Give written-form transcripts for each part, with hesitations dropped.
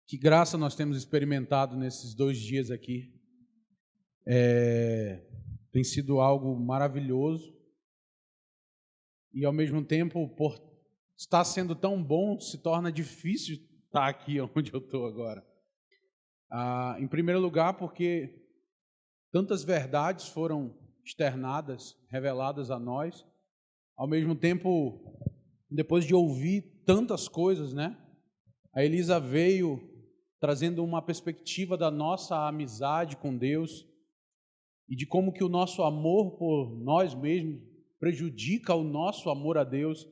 Que graça nós temos experimentado nesses 2 dias aqui. Tem sido algo maravilhoso e, ao mesmo tempo, por estar sendo tão bom, se torna difícil estar aqui onde eu estou agora. Em primeiro lugar, porque tantas verdades foram externadas, reveladas a nós. Ao mesmo tempo, depois de ouvir tantas coisas, né? A Elisa veio trazendo uma perspectiva da nossa amizade com Deus e de como que o nosso amor por nós mesmos prejudica o nosso amor a Deus.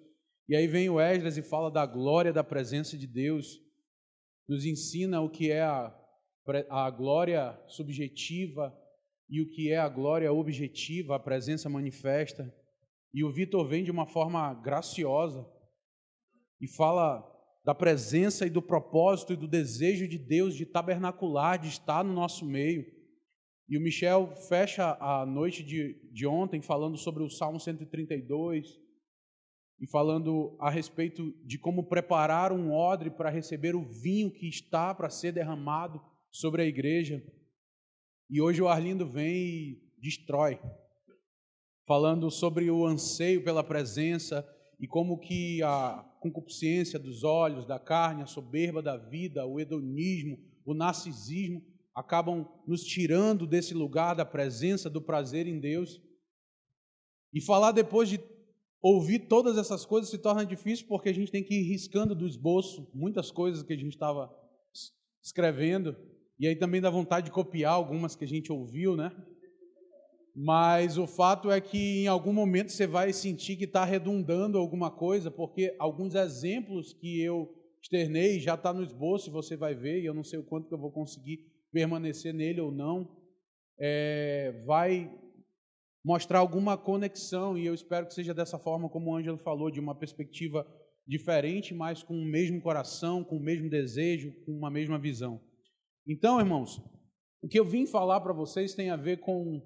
E aí vem o Esdras e fala da glória da presença de Deus, nos ensina o que é a glória subjetiva e o que é a glória objetiva, a presença manifesta. E o Vitor vem de uma forma graciosa e fala da presença e do propósito e do desejo de Deus de tabernacular, de estar no nosso meio. E o Michel fecha a noite de ontem falando sobre o Salmo 132 e falando a respeito de como preparar um odre para receber o vinho que está para ser derramado sobre a igreja. E hoje o Arlindo vem e destrói, falando sobre o anseio pela presença e como que a concupiscência dos olhos, da carne, a soberba da vida, o hedonismo, o narcisismo, acabam nos tirando desse lugar da presença, do prazer em Deus. E falar depois de ouvir todas essas coisas se torna difícil, porque a gente tem que ir riscando do esboço muitas coisas que a gente estava escrevendo, e aí também dá vontade de copiar algumas que a gente ouviu, né? Mas o fato é que em algum momento você vai sentir que está redundando alguma coisa, porque alguns exemplos que eu externei já está no esboço e você vai ver, e eu não sei o quanto que eu vou conseguir permanecer nele ou não, vai mostrar alguma conexão, e eu espero que seja dessa forma como o Ângelo falou, de uma perspectiva diferente, mas com o mesmo coração, com o mesmo desejo, com uma mesma visão. Então, irmãos, o que eu vim falar para vocês tem a ver com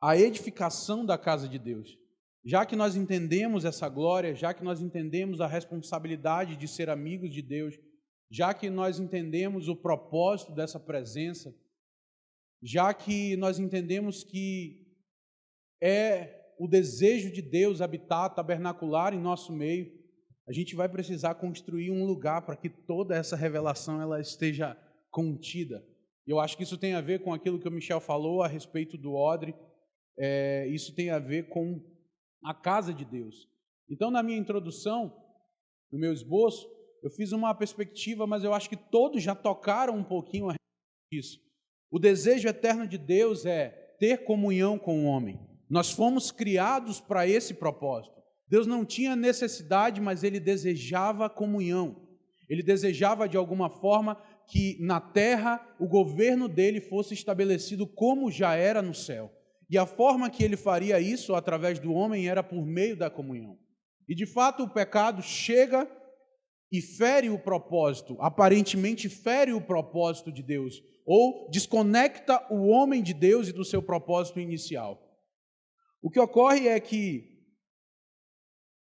a edificação da casa de Deus. Já que nós entendemos essa glória, já que nós entendemos a responsabilidade de ser amigos de Deus, já que nós entendemos o propósito dessa presença, já que nós entendemos que é o desejo de Deus habitar, tabernacular em nosso meio, a gente vai precisar construir um lugar para que toda essa revelação ela esteja contida. Eu acho que isso tem a ver com aquilo que o Michel falou a respeito do odre. Isso tem a ver com a casa de Deus. Então, na minha introdução, no meu esboço, eu fiz uma perspectiva, mas eu acho que todos já tocaram um pouquinho a respeito disso. O desejo eterno de Deus é ter comunhão com o homem. Nós fomos criados para esse propósito. Deus não tinha necessidade, mas Ele desejava comunhão. Ele desejava, de alguma forma, que na terra o governo dele fosse estabelecido como já era no céu. E a forma que ele faria isso através do homem era por meio da comunhão. E de fato o pecado chega e fere o propósito, aparentemente fere o propósito de Deus, ou desconecta o homem de Deus e do seu propósito inicial. O que ocorre é que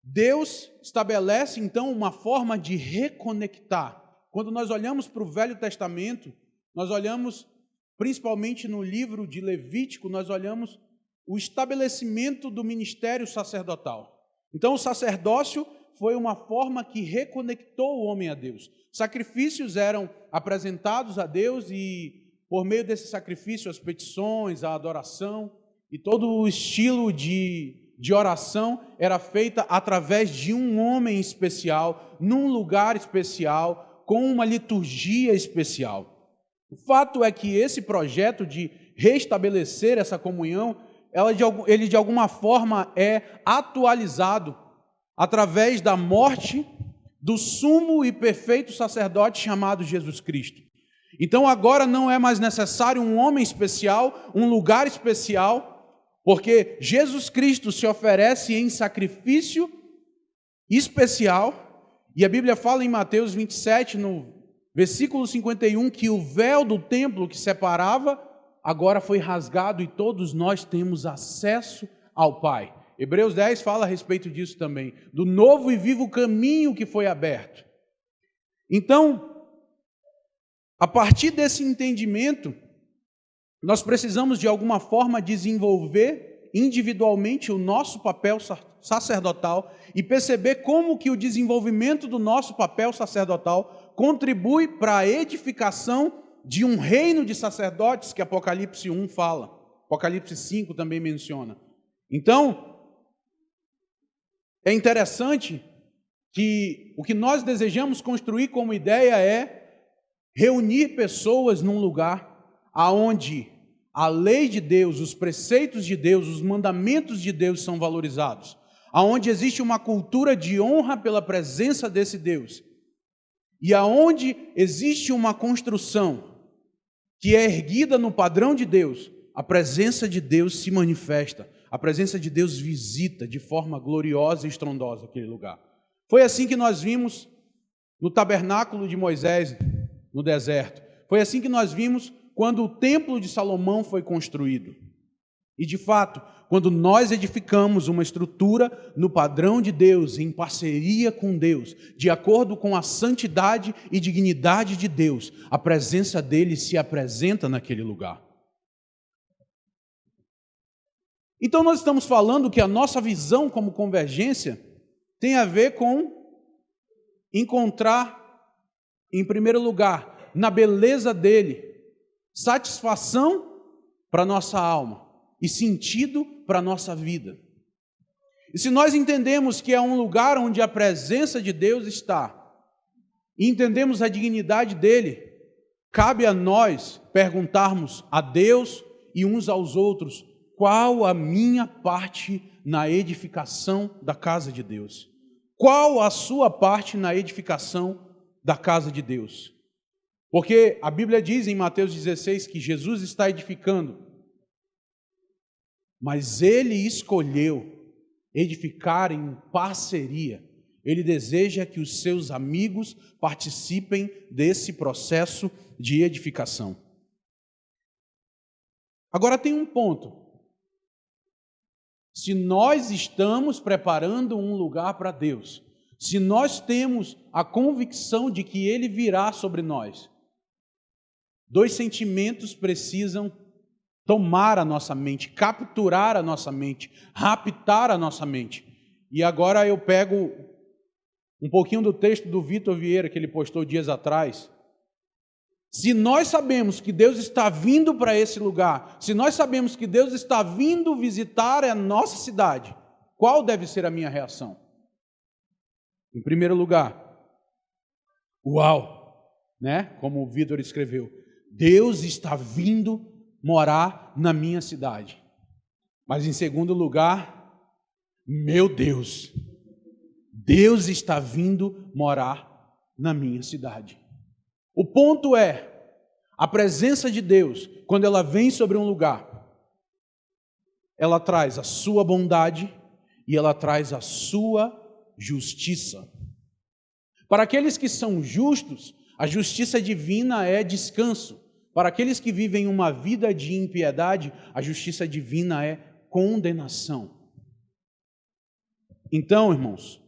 Deus estabelece então uma forma de reconectar. Quando nós olhamos para o Velho Testamento, nós olhamos principalmente no livro de Levítico, nós olhamos o estabelecimento do ministério sacerdotal. Então, o sacerdócio foi uma forma que reconectou o homem a Deus. Sacrifícios eram apresentados a Deus e, por meio desse sacrifício, as petições, a adoração e todo o estilo de oração era feita através de um homem especial, num lugar especial, com uma liturgia especial. O fato é que esse projeto de restabelecer essa comunhão, ele de alguma forma é atualizado através da morte do sumo e perfeito sacerdote chamado Jesus Cristo. Então agora não é mais necessário um homem especial, um lugar especial, porque Jesus Cristo se oferece em sacrifício especial, e a Bíblia fala em Mateus 27, no versículo 51, que o véu do templo que separava, agora foi rasgado e todos nós temos acesso ao Pai. Hebreus 10 fala a respeito disso também, do novo e vivo caminho que foi aberto. Então, A partir desse entendimento, nós precisamos de alguma forma desenvolver individualmente o nosso papel sacerdotal e perceber como que o desenvolvimento do nosso papel sacerdotal contribui para a edificação de um reino de sacerdotes que Apocalipse 1 fala. Apocalipse 5 também menciona. Então, é interessante que o que nós desejamos construir como ideia é reunir pessoas num lugar aonde a lei de Deus, os preceitos de Deus, os mandamentos de Deus são valorizados, aonde existe uma cultura de honra pela presença desse Deus, e aonde existe uma construção que é erguida no padrão de Deus, a presença de Deus se manifesta, a presença de Deus visita de forma gloriosa e estrondosa aquele lugar. Foi assim que nós vimos no tabernáculo de Moisés, no deserto. Foi assim que nós vimos quando o templo de Salomão foi construído. E de fato, quando nós edificamos uma estrutura no padrão de Deus, em parceria com Deus, de acordo com a santidade e dignidade de Deus, a presença dele se apresenta naquele lugar. Então nós estamos falando que a nossa visão como convergência tem a ver com encontrar, em primeiro lugar, na beleza dele, satisfação para a nossa alma e sentido para a nossa vida. E se nós entendemos que é um lugar onde a presença de Deus está, e entendemos a dignidade dele, cabe a nós perguntarmos a Deus e uns aos outros, qual a minha parte na edificação da casa de Deus? Qual a sua parte na edificação da casa de Deus? Porque a Bíblia diz em Mateus 16 que Jesus está edificando, mas ele escolheu edificar em parceria. Ele deseja que os seus amigos participem desse processo de edificação. Agora tem um ponto. Se nós estamos preparando um lugar para Deus, se nós temos a convicção de que Ele virá sobre nós, dois sentimentos precisam tomar a nossa mente, capturar a nossa mente, raptar a nossa mente. E agora eu pego um pouquinho do texto do Vitor Vieira, que ele postou dias atrás. Se nós sabemos que Deus está vindo para esse lugar, se nós sabemos que Deus está vindo visitar a nossa cidade, qual deve ser a minha reação? Em primeiro lugar, uau, né? Como o Vitor escreveu, Deus está vindo morar na minha cidade. Mas em segundo lugar, meu Deus, Deus está vindo morar na minha cidade. O ponto é, a presença de Deus, quando ela vem sobre um lugar, ela traz a sua bondade e ela traz a sua justiça. Para aqueles que são justos, a justiça divina é descanso. Para aqueles que vivem uma vida de impiedade, a justiça divina é condenação. Então, irmãos,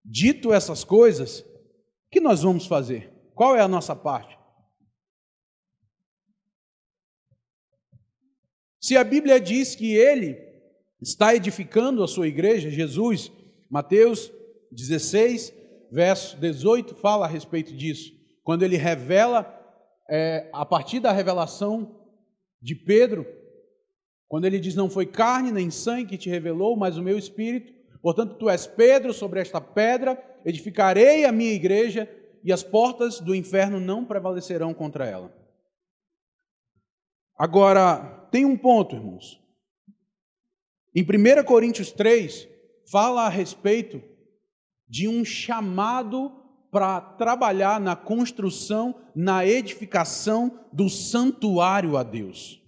dito essas coisas, o que nós vamos fazer? Qual é a nossa parte? Se a Bíblia diz que Ele está edificando a sua igreja, Jesus, Mateus 16, verso 18, fala a respeito disso. Quando Ele revela, a partir da revelação de Pedro, quando Ele diz, não foi carne nem sangue que te revelou, mas o meu Espírito, portanto tu és Pedro, sobre esta pedra edificarei a minha igreja, e as portas do inferno não prevalecerão contra ela. Agora, tem um ponto, irmãos. Em 1 Coríntios 3, fala a respeito de um chamado para trabalhar na construção, na edificação do santuário a Deus.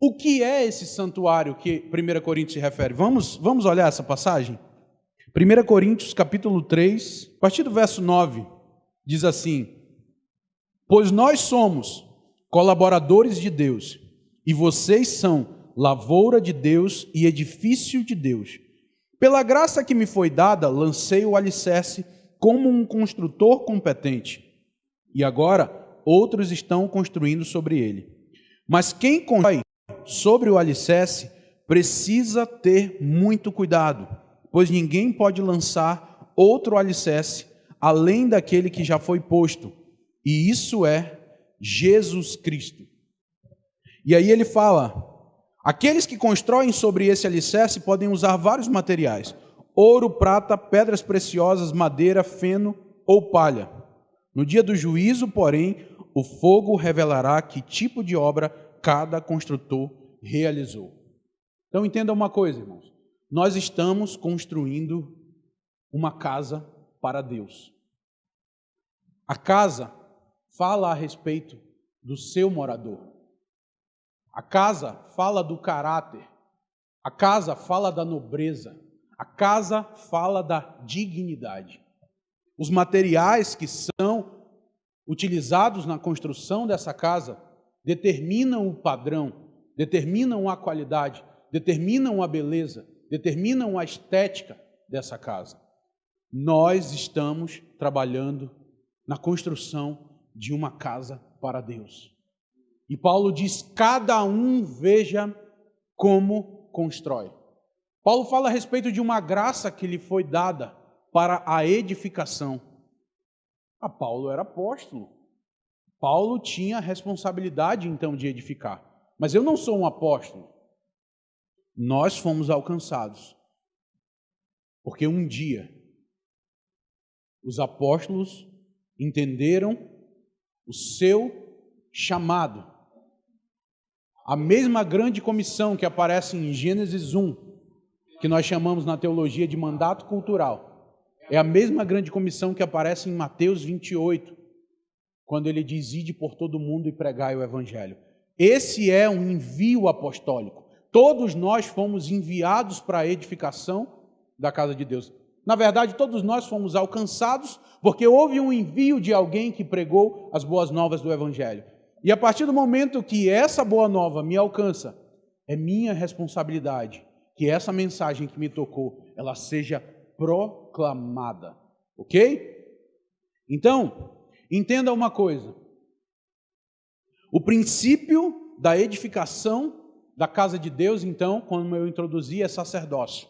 O que é esse santuário que 1 Coríntios se refere? Vamos olhar essa passagem? 1 Coríntios capítulo 3, a partir do verso 9, diz assim, pois nós somos colaboradores de Deus, e vocês são lavoura de Deus e edifício de Deus. Pela graça que me foi dada, lancei o alicerce como um construtor competente. e agora outros estão construindo sobre ele. Mas quem constrói sobre o alicerce precisa ter muito cuidado, pois ninguém pode lançar outro alicerce além daquele que já foi posto, e isso é Jesus Cristo. E aí ele fala: aqueles que constroem sobre esse alicerce podem usar vários materiais: ouro, prata, pedras preciosas, madeira, feno ou palha. No dia do juízo, porém, o fogo revelará que tipo de obra cada construtor realizou. Então entenda uma coisa, irmãos. Nós estamos construindo uma casa para Deus. A casa fala a respeito do seu morador. A casa fala do caráter. A casa fala da nobreza. A casa fala da dignidade. Os materiais que são utilizados na construção dessa casa determinam o padrão, determinam a qualidade, determinam a beleza, determinam a estética dessa casa. Nós estamos trabalhando na construção de uma casa para Deus. E Paulo diz: cada um veja como constrói. Paulo fala a respeito de uma graça que lhe foi dada para a edificação. Paulo era apóstolo. Paulo tinha a responsabilidade, então, de edificar. Mas eu não sou um apóstolo. Nós fomos alcançados. Porque um dia os apóstolos entenderam o seu chamado. A mesma grande comissão que aparece em Gênesis 1, que nós chamamos na teologia de mandato cultural, é a mesma grande comissão que aparece em Mateus 28, quando ele diz: ide por todo mundo e pregai o evangelho. Esse é um envio apostólico. Todos nós fomos enviados para a edificação da casa de Deus. Na verdade, todos nós fomos alcançados porque houve um envio de alguém que pregou as boas novas do evangelho. E a partir do momento que essa boa nova me alcança, é minha responsabilidade que essa mensagem que me tocou, ela seja proclamada. Ok? Então, entenda uma coisa. O princípio da edificação da casa de Deus, então, como eu introduzi, é sacerdócio.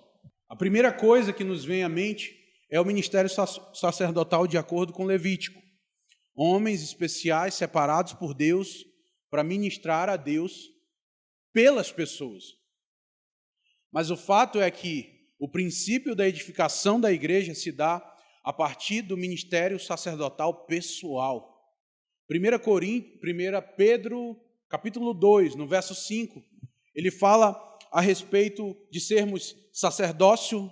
A primeira coisa que nos vem à mente é o ministério sacerdotal de acordo com Levítico. Homens especiais separados por Deus para ministrar a Deus pelas pessoas. Mas o fato é que o princípio da edificação da igreja se dá a partir do ministério sacerdotal pessoal. 1 Pedro, capítulo 2, no verso 5, ele fala a respeito de sermos sacerdócio,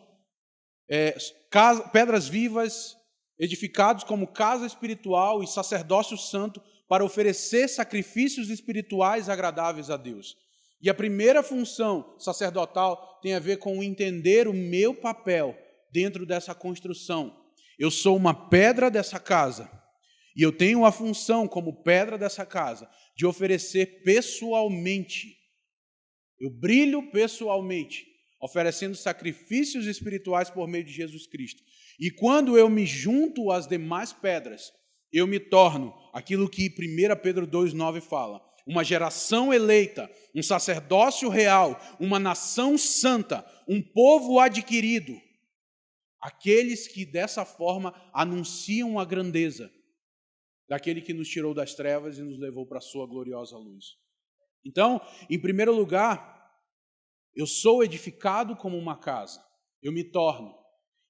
pedras vivas, edificados como casa espiritual e sacerdócio santo para oferecer sacrifícios espirituais agradáveis a Deus. E a primeira função sacerdotal tem a ver com entender o meu papel dentro dessa construção. Eu sou uma pedra dessa casa e eu tenho a função como pedra dessa casa de oferecer pessoalmente. Eu brilho pessoalmente, oferecendo sacrifícios espirituais por meio de Jesus Cristo. E quando eu me junto às demais pedras, eu me torno aquilo que 1 Pedro 2,9 fala: uma geração eleita, um sacerdócio real, uma nação santa, um povo adquirido. Aqueles que dessa forma anunciam a grandeza daquele que nos tirou das trevas e nos levou para a sua gloriosa luz. Então, em primeiro lugar, eu sou edificado como uma casa, eu me torno.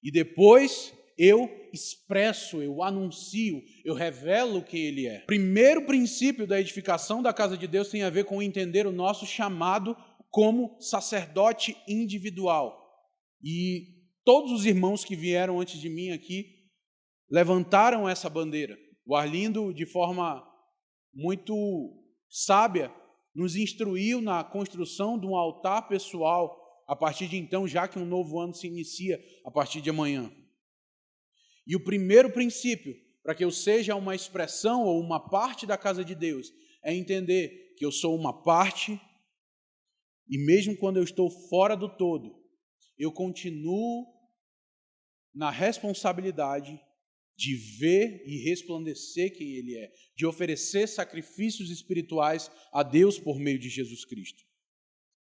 E depois eu expresso, eu anuncio, eu revelo quem Ele é. O primeiro princípio da edificação da casa de Deus tem a ver com entender o nosso chamado como sacerdote individual. E todos os irmãos que vieram antes de mim aqui levantaram essa bandeira. O Arlindo, de forma muito sábia, nos instruiu na construção de um altar pessoal a partir de então, já que um novo ano se inicia a partir de amanhã. E o primeiro princípio, para que eu seja uma expressão ou uma parte da casa de Deus, é entender que eu sou uma parte e mesmo quando eu estou fora do todo, eu continuo na responsabilidade de ver e resplandecer quem Ele é, de oferecer sacrifícios espirituais a Deus por meio de Jesus Cristo.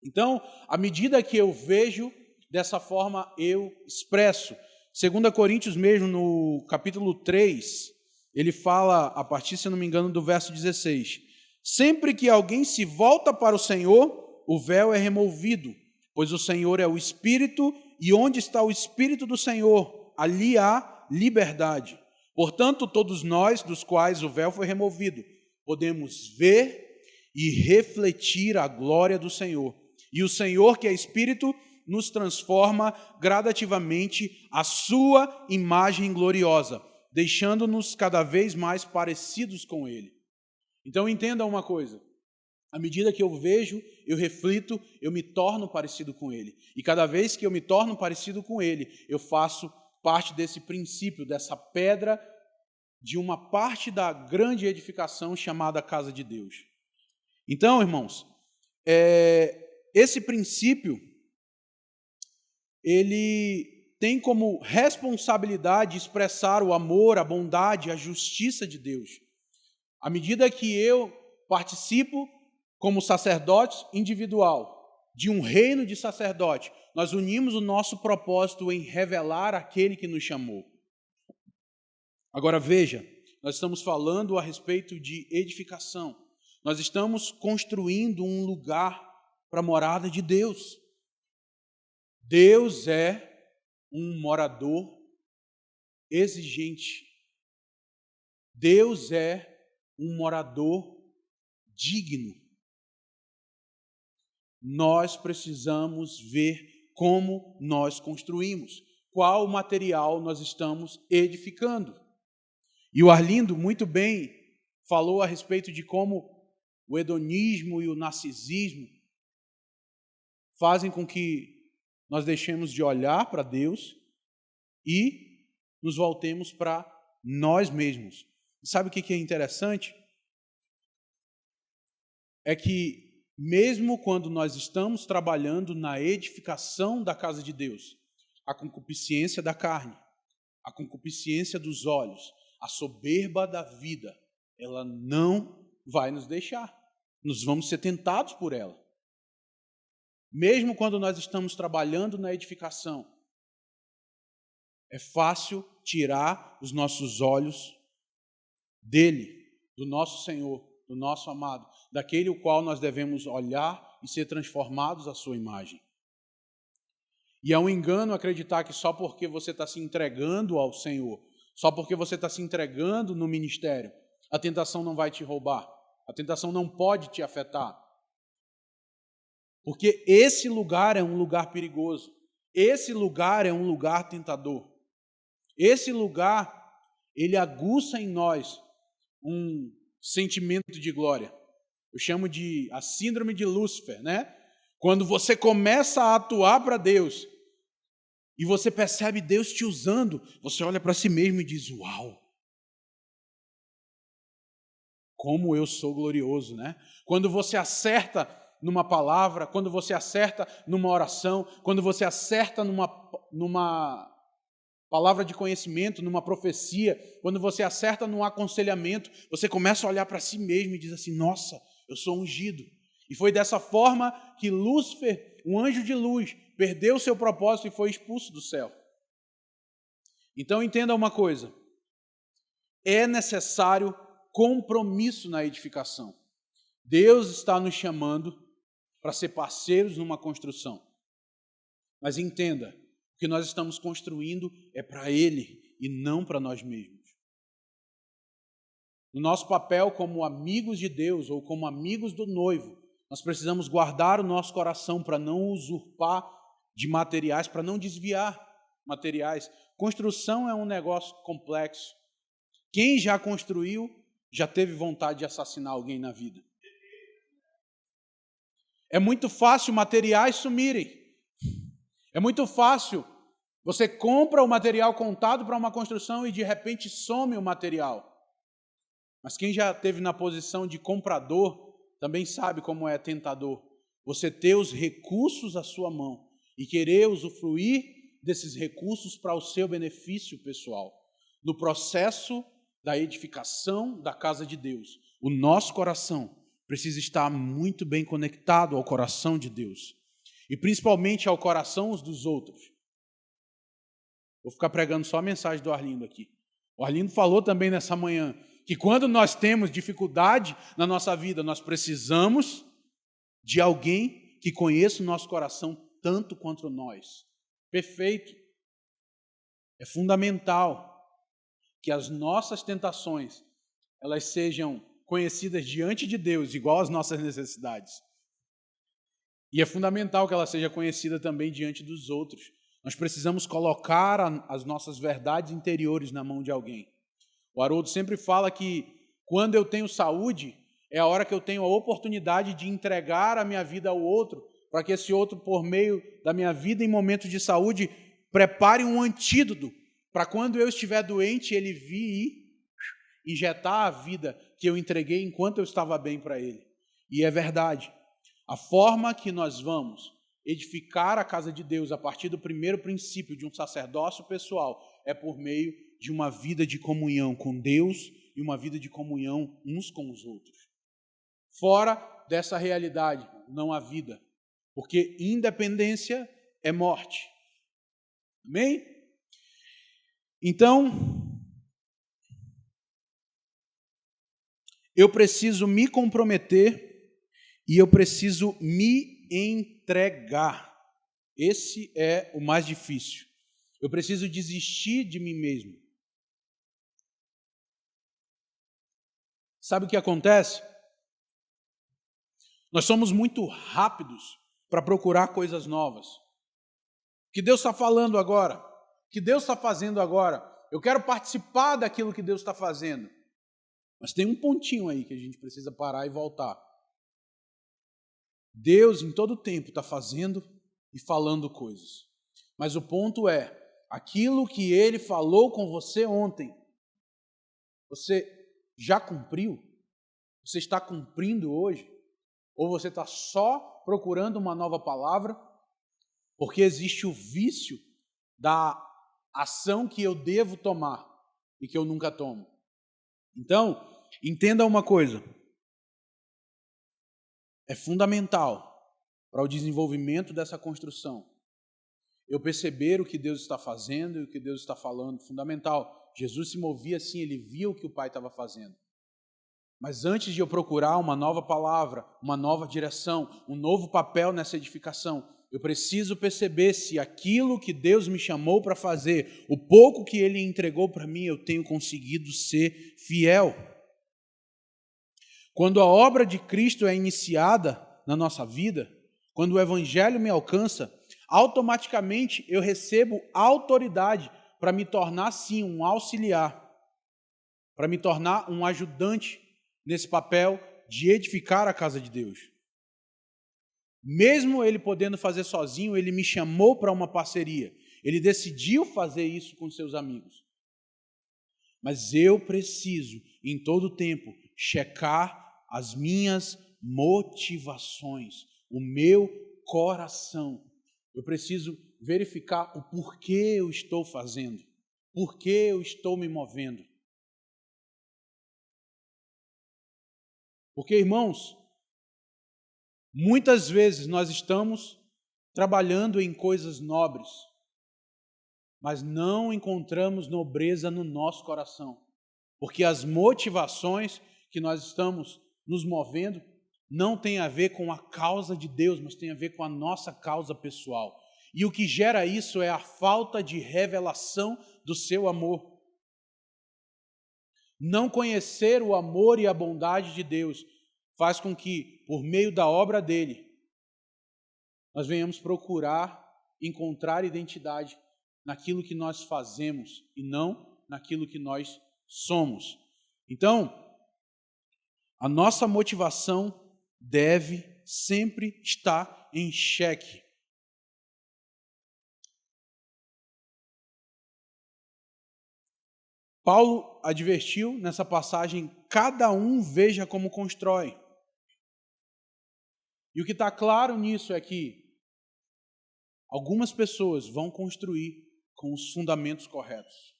Então, à medida que eu vejo, dessa forma eu expresso. 2 Coríntios mesmo, no capítulo 3, ele fala, a partir, se não me engano, do verso 16, sempre que alguém se volta para o Senhor, o véu é removido, pois o Senhor é o Espírito, e onde está o Espírito do Senhor, ali há liberdade. Portanto, todos nós, dos quais o véu foi removido, podemos ver e refletir a glória do Senhor. E o Senhor, que é Espírito, nos transforma gradativamente à sua imagem gloriosa, deixando-nos cada vez mais parecidos com Ele. Então entenda uma coisa, à medida que eu vejo, eu reflito, eu me torno parecido com Ele. E cada vez que eu me torno parecido com Ele, eu faço parte desse princípio, dessa pedra, de uma parte da grande edificação chamada Casa de Deus. Então, irmãos, esse princípio, ele tem como responsabilidade expressar o amor, a bondade, a justiça de Deus. À medida que eu participo como sacerdote individual de um reino de sacerdote, nós unimos o nosso propósito em revelar aquele que nos chamou. Agora veja, nós estamos falando a respeito de edificação. Nós estamos construindo um lugar para a morada de Deus. Deus é um morador exigente. Deus é um morador digno. Nós precisamos ver como nós construímos, qual material nós estamos edificando. E o Arlindo muito bem falou a respeito de como o hedonismo e o narcisismo fazem com que nós deixemos de olhar para Deus e nos voltemos para nós mesmos. E sabe o que é interessante? É que mesmo quando nós estamos trabalhando na edificação da casa de Deus, a concupiscência da carne, a concupiscência dos olhos, a soberba da vida, ela não vai nos deixar. Nós vamos ser tentados por ela. Mesmo quando nós estamos trabalhando na edificação, é fácil tirar os nossos olhos dele, do nosso Senhor, do nosso amado, daquele o qual nós devemos olhar e ser transformados à sua imagem. E é um engano acreditar que só porque você está se entregando ao Senhor, só porque você está se entregando no ministério, a tentação não vai te roubar, a tentação não pode te afetar. Porque esse lugar é um lugar perigoso, esse lugar é um lugar tentador. Esse lugar, ele aguça em nós um sentimento de glória. Eu chamo de a síndrome de Lúcifer, né? Quando você começa a atuar para Deus e você percebe Deus te usando, você olha para si mesmo e diz, uau, como eu sou glorioso, né? Quando você acerta numa palavra, quando você acerta numa oração, quando você acerta numa palavra de conhecimento, numa profecia, quando você acerta num aconselhamento, você começa a olhar para si mesmo e diz assim, nossa, eu sou ungido. E foi dessa forma que Lúcifer, um anjo de luz, perdeu seu propósito e foi expulso do céu. Então entenda uma coisa, é necessário compromisso na edificação. Deus está nos chamando para ser parceiros numa construção. Mas entenda, o que nós estamos construindo é para Ele e não para nós mesmos. No nosso papel como amigos de Deus ou como amigos do noivo, nós precisamos guardar o nosso coração para não usurpar de materiais, para não desviar materiais. Construção é um negócio complexo. Quem já construiu, já teve vontade de assassinar alguém na vida. É muito fácil materiais sumirem. É muito fácil. Você compra o material contado para uma construção e de repente some o material. Mas quem já esteve na posição de comprador também sabe como é tentador. Você ter os recursos à sua mão e querer usufruir desses recursos para o seu benefício pessoal. no processo da edificação da casa de Deus, o nosso coração precisa estar muito bem conectado ao coração de Deus e principalmente ao coração uns dos outros. Vou ficar pregando só a mensagem do Arlindo aqui. O Arlindo falou também nessa manhã que quando nós temos dificuldade na nossa vida, nós precisamos de alguém que conheça o nosso coração tanto quanto nós. Perfeito. É fundamental que as nossas tentações, elas sejam conhecidas diante de Deus, igual às nossas necessidades. E é fundamental que ela seja conhecida também diante dos outros. Nós precisamos colocar as nossas verdades interiores na mão de alguém. O Haroldo sempre fala que quando eu tenho saúde, é a hora que eu tenho a oportunidade de entregar a minha vida ao outro, para que esse outro, por meio da minha vida em momentos de saúde, prepare um antídoto, para quando eu estiver doente, ele vir e injetar a vida que eu entreguei enquanto eu estava bem para ele. E é verdade. A forma que nós vamos edificar a casa de Deus a partir do primeiro princípio de um sacerdócio pessoal é por meio de uma vida de comunhão com Deus e uma vida de comunhão uns com os outros. Fora dessa realidade, não há vida, porque independência é morte. Amém? Então, eu preciso me comprometer e eu preciso me entregar. Esse é o mais difícil. Eu preciso desistir de mim mesmo. Sabe o que acontece? Nós somos muito rápidos para procurar coisas novas. O que Deus está falando agora? O que Deus está fazendo agora? Eu quero participar daquilo que Deus está fazendo. Mas tem um pontinho aí que a gente precisa parar e voltar. Deus, em todo tempo, está fazendo e falando coisas. Mas o ponto é, aquilo que Ele falou com você ontem, você já cumpriu? Você está cumprindo hoje? Ou você está só procurando uma nova palavra? Porque existe o vício da ação que eu devo tomar e que eu nunca tomo. Então, entenda uma coisa. É fundamental para o desenvolvimento dessa construção eu perceber o que Deus está fazendo e o que Deus está falando. Fundamental. Jesus se movia assim, ele via o que o Pai estava fazendo. Mas antes de eu procurar uma nova palavra, uma nova direção, um novo papel nessa edificação, eu preciso perceber se aquilo que Deus me chamou para fazer, o pouco que Ele entregou para mim, eu tenho conseguido ser fiel. Quando a obra de Cristo é iniciada na nossa vida, quando o Evangelho me alcança, automaticamente eu recebo autoridade para me tornar, sim, um auxiliar, para me tornar um ajudante nesse papel de edificar a casa de Deus. Mesmo ele podendo fazer sozinho, ele me chamou para uma parceria. Ele decidiu fazer isso com seus amigos. Mas eu preciso, em todo tempo, checar as minhas motivações, o meu coração. Eu preciso verificar o porquê eu estou fazendo, porquê eu estou me movendo. Porque, irmãos, muitas vezes nós estamos trabalhando em coisas nobres, mas não encontramos nobreza no nosso coração, porque as motivações que nós estamos nos movendo não tem a ver com a causa de Deus, mas tem a ver com a nossa causa pessoal. E o que gera isso é a falta de revelação do seu amor. Não conhecer o amor e a bondade de Deus faz com que, por meio da obra dele, nós venhamos procurar encontrar identidade naquilo que nós fazemos e não naquilo que nós somos. Então, a nossa motivação deve sempre estar em xeque. Paulo advertiu nessa passagem, cada um veja como constrói. E o que está claro nisso é que algumas pessoas vão construir com os fundamentos corretos.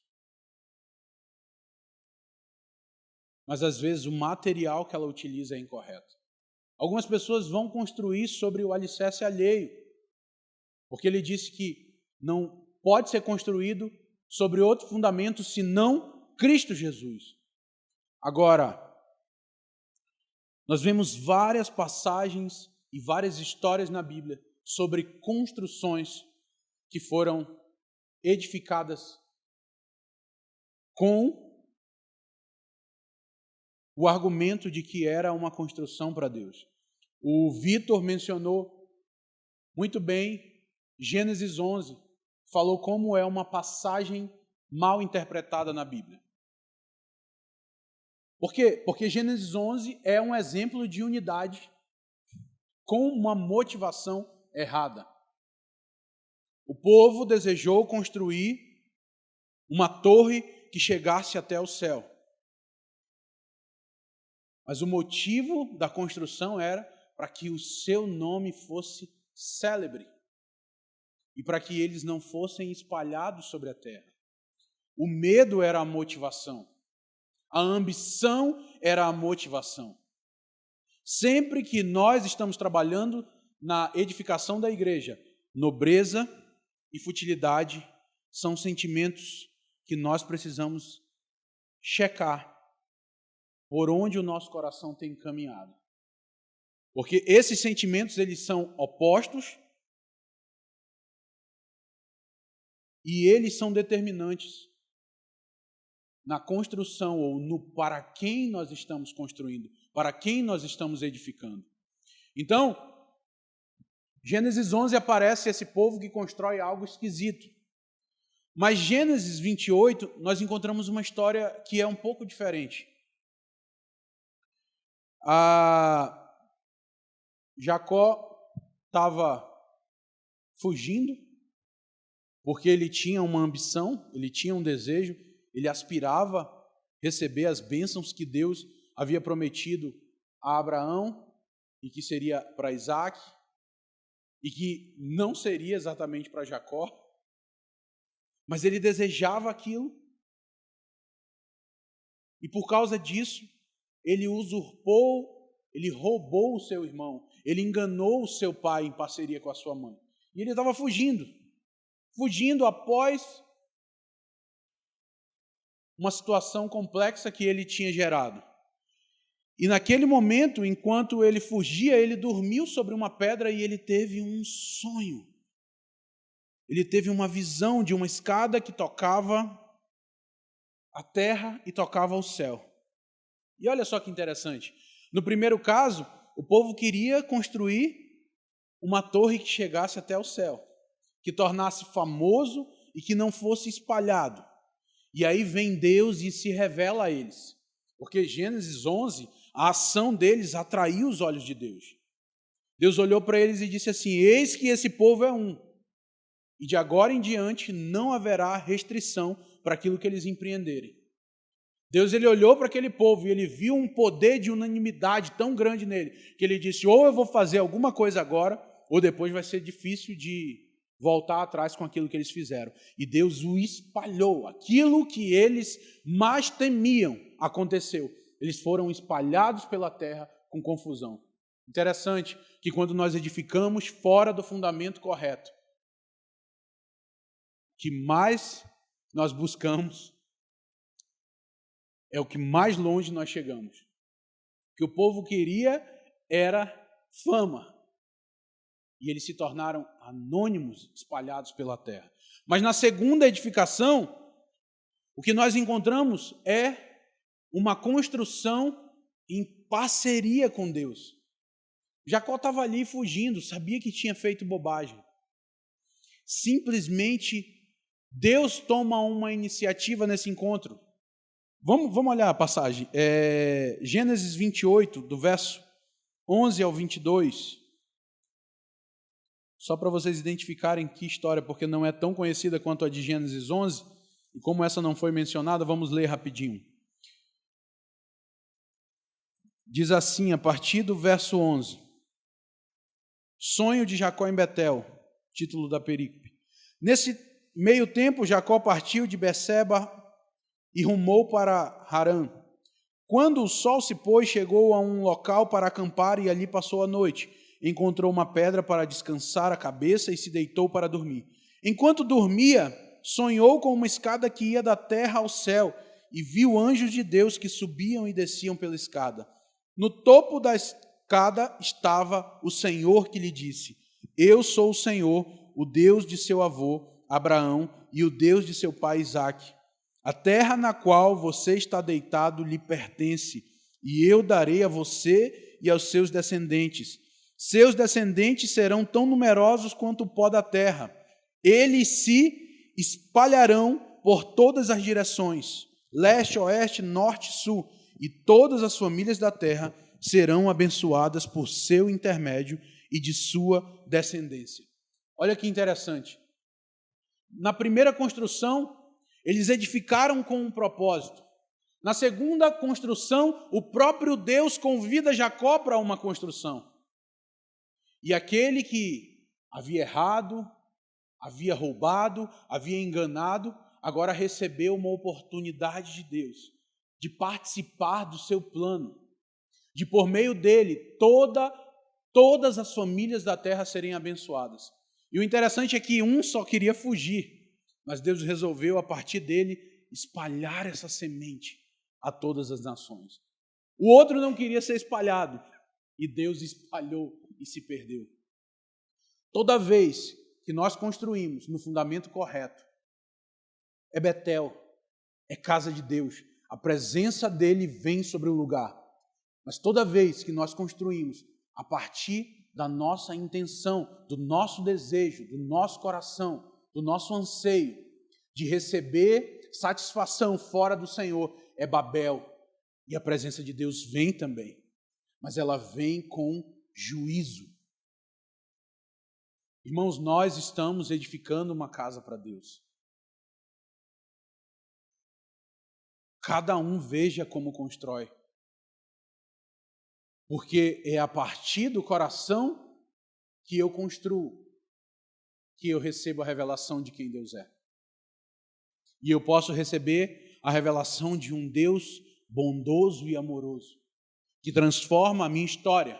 mas às vezes o material que ela utiliza é incorreto. Algumas pessoas vão construir sobre o alicerce alheio, porque ele disse que não pode ser construído sobre outro fundamento senão Cristo Jesus. Agora, nós vemos várias passagens e várias histórias na Bíblia sobre construções que foram edificadas com o argumento de que era uma construção para Deus. O Vitor mencionou muito bem Gênesis 11, falou como é uma passagem mal interpretada na Bíblia. Por quê? Porque Gênesis 11 é um exemplo de unidade com uma motivação errada. O povo desejou construir uma torre que chegasse até o céu. Mas o motivo da construção era para que o seu nome fosse célebre e para que eles não fossem espalhados sobre a terra. O medo era a motivação. A ambição era a motivação. Sempre que nós estamos trabalhando na edificação da igreja, nobreza e futilidade são sentimentos que nós precisamos checar por onde o nosso coração tem caminhado. Porque esses sentimentos, eles são opostos e eles são determinantes na construção ou no para quem nós estamos construindo, para quem nós estamos edificando. Então, Gênesis 11 aparece esse povo que constrói algo esquisito. Mas Gênesis 28, nós encontramos uma história que é um pouco diferente. Jacó estava fugindo porque ele tinha uma ambição, ele tinha um desejo, ele aspirava receber as bênçãos que Deus havia prometido a Abraão e que seria para Isaac e que não seria exatamente para Jacó, mas ele desejava aquilo e por causa disso ele usurpou, ele roubou o seu irmão, ele enganou o seu pai em parceria com a sua mãe e ele estava fugindo após uma situação complexa que ele tinha gerado. E naquele momento, enquanto ele fugia, ele dormiu sobre uma pedra e ele teve um sonho. Ele teve uma visão de uma escada que tocava a terra e tocava o céu. E olha só que interessante. No primeiro caso, o povo queria construir uma torre que chegasse até o céu, que tornasse famoso e que não fosse espalhado. E aí vem Deus e se revela a eles. Porque Gênesis 11, a ação deles atraiu os olhos de Deus. Deus olhou para eles e disse assim: eis que esse povo é um, e de agora em diante não haverá restrição para aquilo que eles empreenderem. Deus ele olhou para aquele povo e ele viu um poder de unanimidade tão grande nele, que ele disse: ou eu vou fazer alguma coisa agora, ou depois vai ser difícil de voltar atrás com aquilo que eles fizeram. E Deus o espalhou. Aquilo que eles mais temiam aconteceu. Eles foram espalhados pela terra com confusão. Interessante que quando nós edificamos fora do fundamento correto, o que mais nós buscamos é o que mais longe nós chegamos. O que o povo queria era fama. E eles se tornaram anônimos, espalhados pela terra. Mas na segunda edificação, o que nós encontramos é uma construção em parceria com Deus. Jacó estava ali fugindo, sabia que tinha feito bobagem. Simplesmente, Deus toma uma iniciativa nesse encontro. Vamos olhar a passagem. Gênesis 28, do verso 11 ao 22. Só para vocês identificarem que história, porque não é tão conhecida quanto a de Gênesis 11, e como essa não foi mencionada, vamos ler rapidinho. Diz assim, a partir do verso 11: Sonho de Jacó em Betel, título da perícope. Nesse meio tempo, Jacó partiu de Berseba e rumou para Harã. Quando o sol se pôs, chegou a um local para acampar e ali passou a noite. Encontrou uma pedra para descansar a cabeça e se deitou para dormir. Enquanto dormia, sonhou com uma escada que ia da terra ao céu e viu anjos de Deus que subiam e desciam pela escada. No topo da escada estava o Senhor que lhe disse: Eu sou o Senhor, o Deus de seu avô Abraão e o Deus de seu pai Isaque. A terra na qual você está deitado lhe pertence, e eu darei a você e aos seus descendentes. Seus descendentes serão tão numerosos quanto o pó da terra. Eles se espalharão por todas as direções, leste, oeste, norte, sul, e todas as famílias da terra serão abençoadas por seu intermédio e de sua descendência. Olha que interessante. Na primeira construção, eles edificaram com um propósito. Na segunda construção, o próprio Deus convida Jacó para uma construção. E aquele que havia errado, havia roubado, havia enganado, agora recebeu uma oportunidade de Deus de participar do seu plano, de por meio dele todas as famílias da terra serem abençoadas. E o interessante é que um só queria fugir, mas Deus resolveu, a partir dele, espalhar essa semente a todas as nações. O outro não queria ser espalhado, e Deus espalhou e se perdeu. Toda vez que nós construímos no fundamento correto, é Betel, é casa de Deus, a presença dele vem sobre o lugar. Mas toda vez que nós construímos a partir da nossa intenção, do nosso desejo, do nosso coração, do nosso anseio de receber satisfação fora do Senhor, é Babel. E a presença de Deus vem também, mas ela vem com juízo. Irmãos, nós estamos edificando uma casa para Deus. Cada um veja como constrói. Porque é a partir do coração que eu construo, que eu recebo a revelação de quem Deus é. E eu posso receber a revelação de um Deus bondoso e amoroso, que transforma a minha história,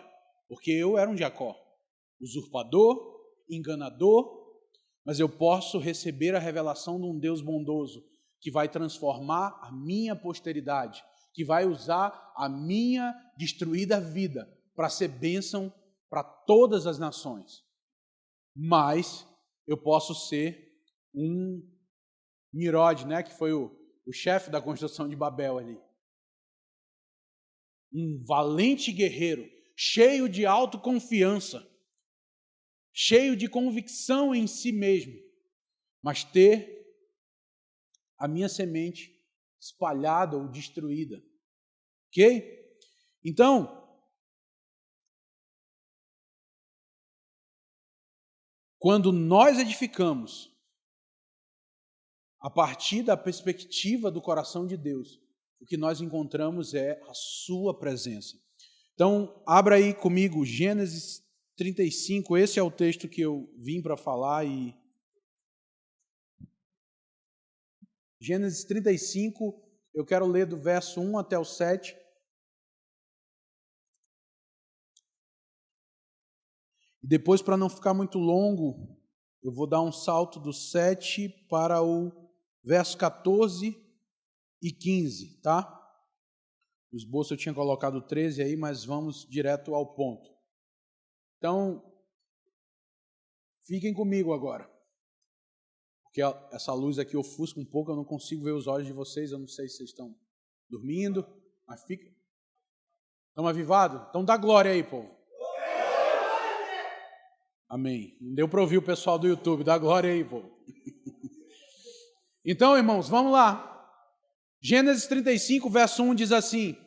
porque eu era um Jacó, usurpador, enganador, mas eu posso receber a revelação de um Deus bondoso, que vai transformar a minha posteridade, que vai usar a minha destruída vida para ser bênção para todas as nações. Mas eu posso ser um Nimrod, né, que foi o chefe da construção de Babel ali. Um valente guerreiro, cheio de autoconfiança, cheio de convicção em si mesmo, mas ter a minha semente espalhada ou destruída. Ok? Então, quando nós edificamos a partir da perspectiva do coração de Deus, o que nós encontramos é a sua presença. Então, abra aí comigo Gênesis 35, esse é o texto que eu vim para falar. E Gênesis 35, eu quero ler do verso 1 até o 7. E depois, para não ficar muito longo, eu vou dar um salto do 7 para o verso 14 e 15, tá? No esboço eu tinha colocado 13 aí, mas vamos direto ao ponto. Então, fiquem comigo agora. Porque essa luz aqui ofusca um pouco, eu não consigo ver os olhos de vocês, eu não sei se vocês estão dormindo, mas fica. Estão avivados? Então dá glória aí, povo. Amém. Não deu para ouvir o pessoal do YouTube, dá glória aí, povo. Então, irmãos, vamos lá. Gênesis 35, verso 1 diz assim: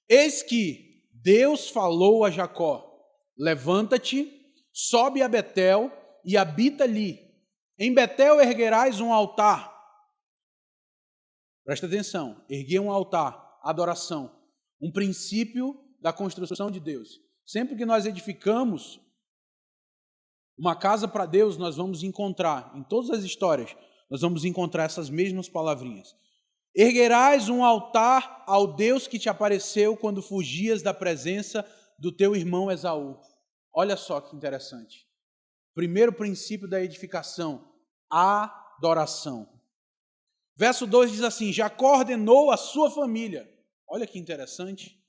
Eis que Deus falou a Jacó: Levanta-te, sobe a Betel e habita ali. Em Betel erguerás um altar. Presta atenção, erguer um altar, adoração, um princípio da construção de Deus. Sempre que nós edificamos uma casa para Deus, nós vamos encontrar, em todas as histórias, nós vamos encontrar essas mesmas palavrinhas. Erguerás um altar ao Deus que te apareceu quando fugias da presença do teu irmão Esaú. Olha só que interessante. Primeiro princípio da edificação, adoração. Verso 2 diz assim: Jacó ordenou a sua família. Olha que interessante.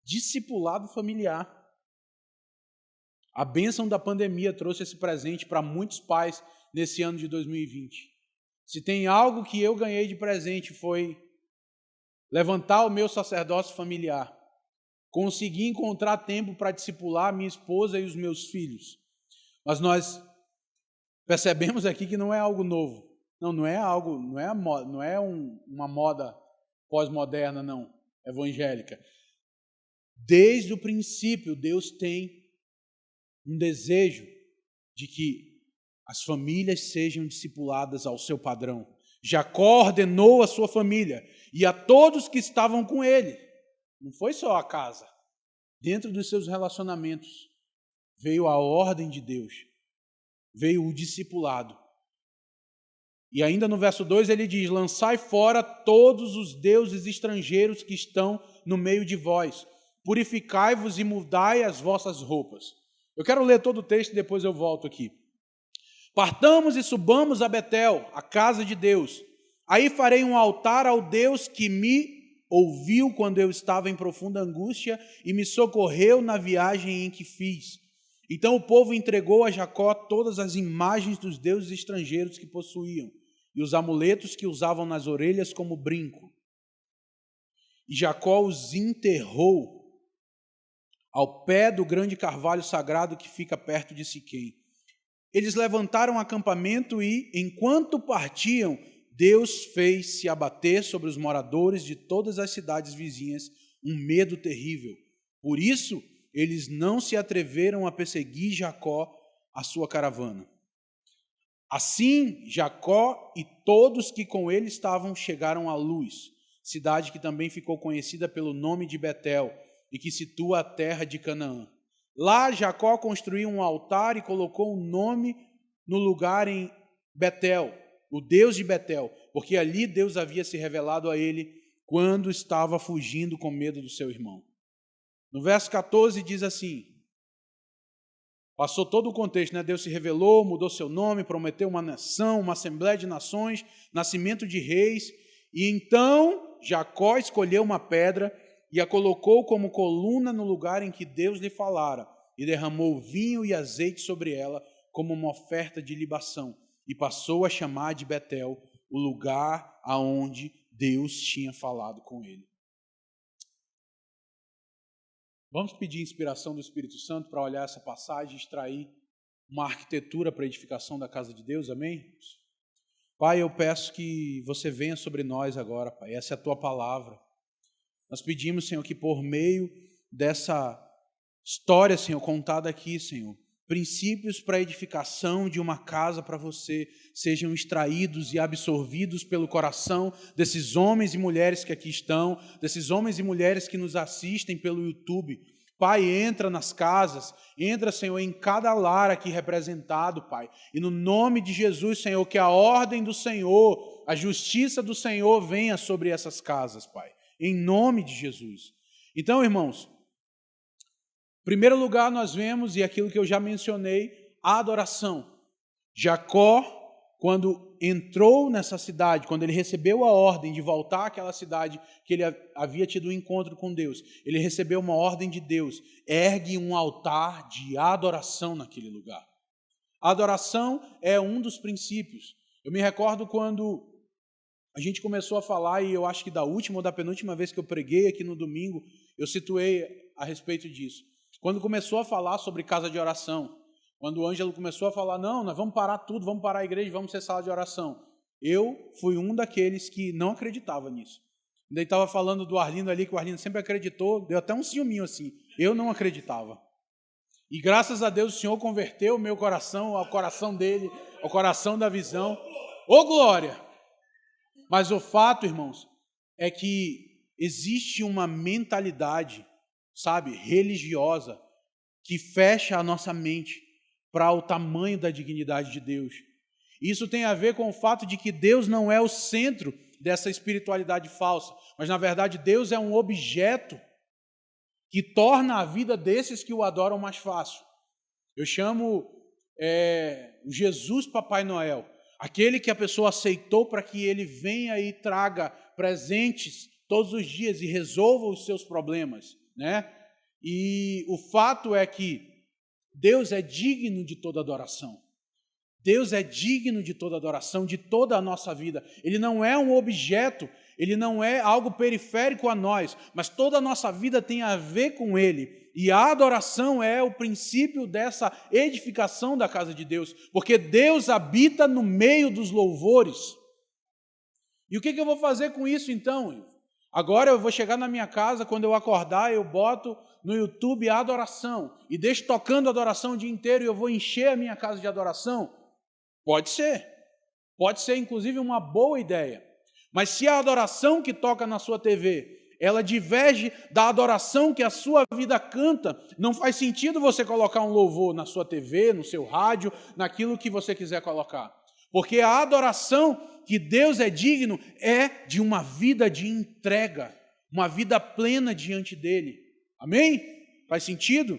Discipulado familiar. A bênção da pandemia trouxe esse presente para muitos pais nesse ano de 2020. Se tem algo que eu ganhei de presente foi levantar o meu sacerdócio familiar. Consegui encontrar tempo para discipular minha esposa e os meus filhos. Mas nós percebemos aqui que não é algo novo. Não é algo, não é uma moda pós-moderna, não, evangélica. Desde o princípio, Deus tem um desejo de que as famílias sejam discipuladas ao seu padrão. Jacó ordenou a sua família e a todos que estavam com ele. Não foi só a casa. Dentro dos seus relacionamentos veio a ordem de Deus, veio o discipulado. E ainda no verso 2 ele diz: lançai fora todos os deuses estrangeiros que estão no meio de vós, purificai-vos e mudai as vossas roupas. Eu quero ler todo o texto e depois eu volto aqui. Partamos e subamos a Betel, a casa de Deus. Aí farei um altar ao Deus que me ouviu quando eu estava em profunda angústia e me socorreu na viagem em que fiz. Então o povo entregou a Jacó todas as imagens dos deuses estrangeiros que possuíam e os amuletos que usavam nas orelhas como brinco. E Jacó os enterrou ao pé do grande carvalho sagrado que fica perto de Siquém. Eles levantaram acampamento e, enquanto partiam, Deus fez se abater sobre os moradores de todas as cidades vizinhas um medo terrível. Por isso, eles não se atreveram a perseguir Jacó, a sua caravana. Assim, Jacó e todos que com ele estavam chegaram à Luz, cidade que também ficou conhecida pelo nome de Betel e que situa a terra de Canaã. Lá Jacó construiu um altar e colocou um nome no lugar em Betel, o Deus de Betel, porque ali Deus havia se revelado a ele quando estava fugindo com medo do seu irmão. No verso 14 diz assim, passou todo o contexto, né? Deus se revelou, mudou seu nome, prometeu uma nação, uma assembleia de nações, nascimento de reis, e então Jacó escolheu uma pedra e a colocou como coluna no lugar em que Deus lhe falara, e derramou vinho e azeite sobre ela como uma oferta de libação, e passou a chamar de Betel o lugar aonde Deus tinha falado com ele. Vamos pedir inspiração do Espírito Santo para olhar essa passagem e extrair uma arquitetura para a edificação da casa de Deus, amém? Pai, eu peço que você venha sobre nós agora, Pai, essa é a tua palavra. Nós pedimos, Senhor, que por meio dessa história, Senhor, contada aqui, Senhor, princípios para a edificação de uma casa para você sejam extraídos e absorvidos pelo coração desses homens e mulheres que aqui estão, desses homens e mulheres que nos assistem pelo YouTube. Pai, entra nas casas, entra, Senhor, em cada lar aqui representado, Pai. E no nome de Jesus, Senhor, que a ordem do Senhor, a justiça do Senhor venha sobre essas casas, Pai. Em nome de Jesus. Então, irmãos, em primeiro lugar nós vemos, e aquilo que eu já mencionei, a adoração. Jacó, quando entrou nessa cidade, quando ele recebeu a ordem de voltar àquela cidade que ele havia tido um encontro com Deus, ele recebeu uma ordem de Deus, ergue um altar de adoração naquele lugar. A adoração é um dos princípios. Eu me recordo quando a gente começou a falar, e eu acho que da última ou da penúltima vez que eu preguei aqui no domingo, eu situei a respeito disso. Quando começou a falar sobre casa de oração, quando o Ângelo começou a falar, não, nós vamos parar tudo, vamos parar a igreja, vamos ser sala de oração. Eu fui um daqueles que não acreditava nisso. Daí estava falando do Arlindo ali, que o Arlindo sempre acreditou, deu até um ciúminho assim. Eu não acreditava. E graças a Deus o Senhor converteu o meu coração ao coração dele, ao coração da visão. Ô glória! Mas o fato, irmãos, é que existe uma mentalidade, sabe, religiosa, que fecha a nossa mente para o tamanho da dignidade de Deus. Isso tem a ver com o fato de que Deus não é o centro dessa espiritualidade falsa. Mas, na verdade, Deus é um objeto que torna a vida desses que o adoram mais fácil. Eu chamo Jesus Papai Noel, aquele que a pessoa aceitou para que ele venha e traga presentes todos os dias e resolva os seus problemas, né? E o fato é que Deus é digno de toda adoração. Deus é digno de toda adoração, de toda a nossa vida. Ele não é um objeto, ele não é algo periférico a nós, mas toda a nossa vida tem a ver com ele. E a adoração é o princípio dessa edificação da casa de Deus, porque Deus habita no meio dos louvores. E o que eu vou fazer com isso então? Agora eu vou chegar na minha casa, quando eu acordar, eu boto no YouTube a adoração e deixo tocando a adoração o dia inteiro e eu vou encher a minha casa de adoração? Pode ser inclusive uma boa ideia. Mas se a adoração que toca na sua TV, ela diverge da adoração que a sua vida canta, não faz sentido você colocar um louvor na sua TV, no seu rádio, naquilo que você quiser colocar. Porque a adoração que Deus é digno é de uma vida de entrega, uma vida plena diante dele. Amém? Faz sentido?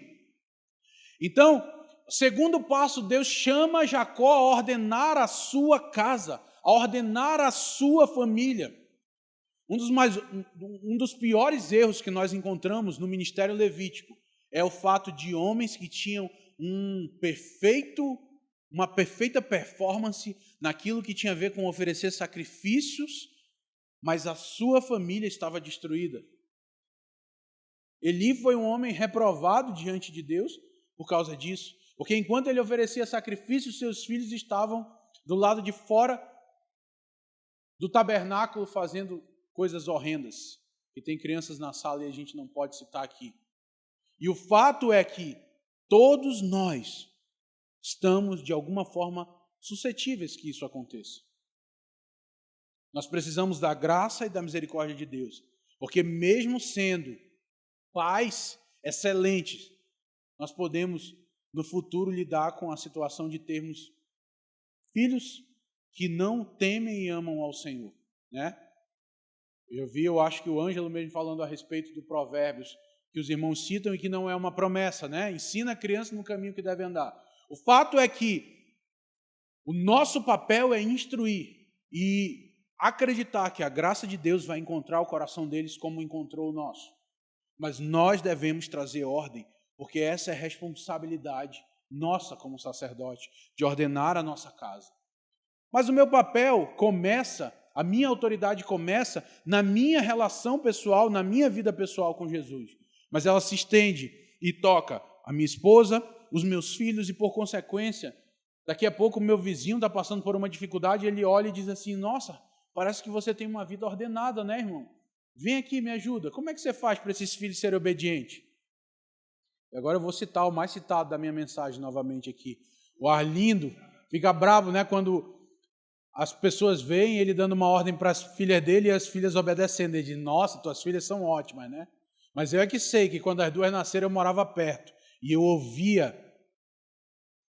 Então, segundo passo, Deus chama Jacó a ordenar a sua casa, a ordenar a sua família. Um dos piores erros que nós encontramos no ministério levítico é o fato de homens que tinham uma perfeita performance naquilo que tinha a ver com oferecer sacrifícios, mas a sua família estava destruída. Eli foi um homem reprovado diante de Deus por causa disso, porque enquanto ele oferecia sacrifícios, seus filhos estavam do lado de fora do tabernáculo fazendo coisas horrendas. E tem crianças na sala e a gente não pode citar aqui. E o fato é que todos nós estamos, de alguma forma, suscetíveis que isso aconteça. Nós precisamos da graça e da misericórdia de Deus, porque mesmo sendo pais excelentes, nós podemos, no futuro, lidar com a situação de termos filhos que não temem e amam ao Senhor, né? Eu acho que o Ângelo mesmo falando a respeito do Provérbios, que os irmãos citam e que não é uma promessa, né? Ensina a criança no caminho que deve andar. O fato é que o nosso papel é instruir e acreditar que a graça de Deus vai encontrar o coração deles como encontrou o nosso. Mas nós devemos trazer ordem, porque essa é a responsabilidade nossa como sacerdote, de ordenar a nossa casa. Mas o meu papel começa, a minha autoridade começa na minha relação pessoal, na minha vida pessoal com Jesus. Mas ela se estende e toca a minha esposa, os meus filhos e, por consequência, daqui a pouco o meu vizinho está passando por uma dificuldade e ele olha e diz assim: nossa, parece que você tem uma vida ordenada, né, irmão? Vem aqui, me ajuda. Como é que você faz para esses filhos serem obedientes? E agora eu vou citar o mais citado da minha mensagem novamente aqui. O Arlindo fica bravo, né, quando as pessoas veem ele dando uma ordem para as filhas dele e as filhas obedecendo. Ele diz: nossa, tuas filhas são ótimas, né? Mas eu é que sei que quando as duas nasceram eu morava perto e eu ouvia,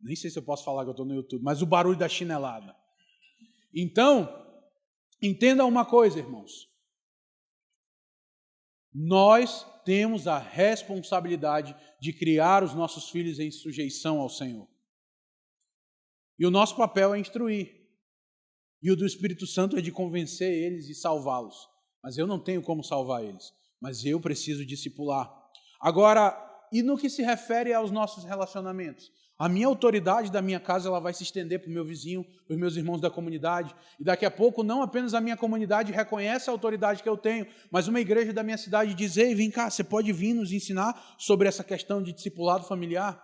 nem sei se eu posso falar que eu estou no YouTube, mas o barulho da chinelada. Então, entenda uma coisa, irmãos. Nós temos a responsabilidade de criar os nossos filhos em sujeição ao Senhor. E o nosso papel é instruir. E o do Espírito Santo é de convencer eles e salvá-los. Mas eu não tenho como salvar eles. Mas eu preciso discipular. Agora, e no que se refere aos nossos relacionamentos? A minha autoridade da minha casa ela vai se estender para o meu vizinho, para os meus irmãos da comunidade. E daqui a pouco, não apenas a minha comunidade reconhece a autoridade que eu tenho, mas uma igreja da minha cidade diz: ei, vem cá, você pode vir nos ensinar sobre essa questão de discipulado familiar?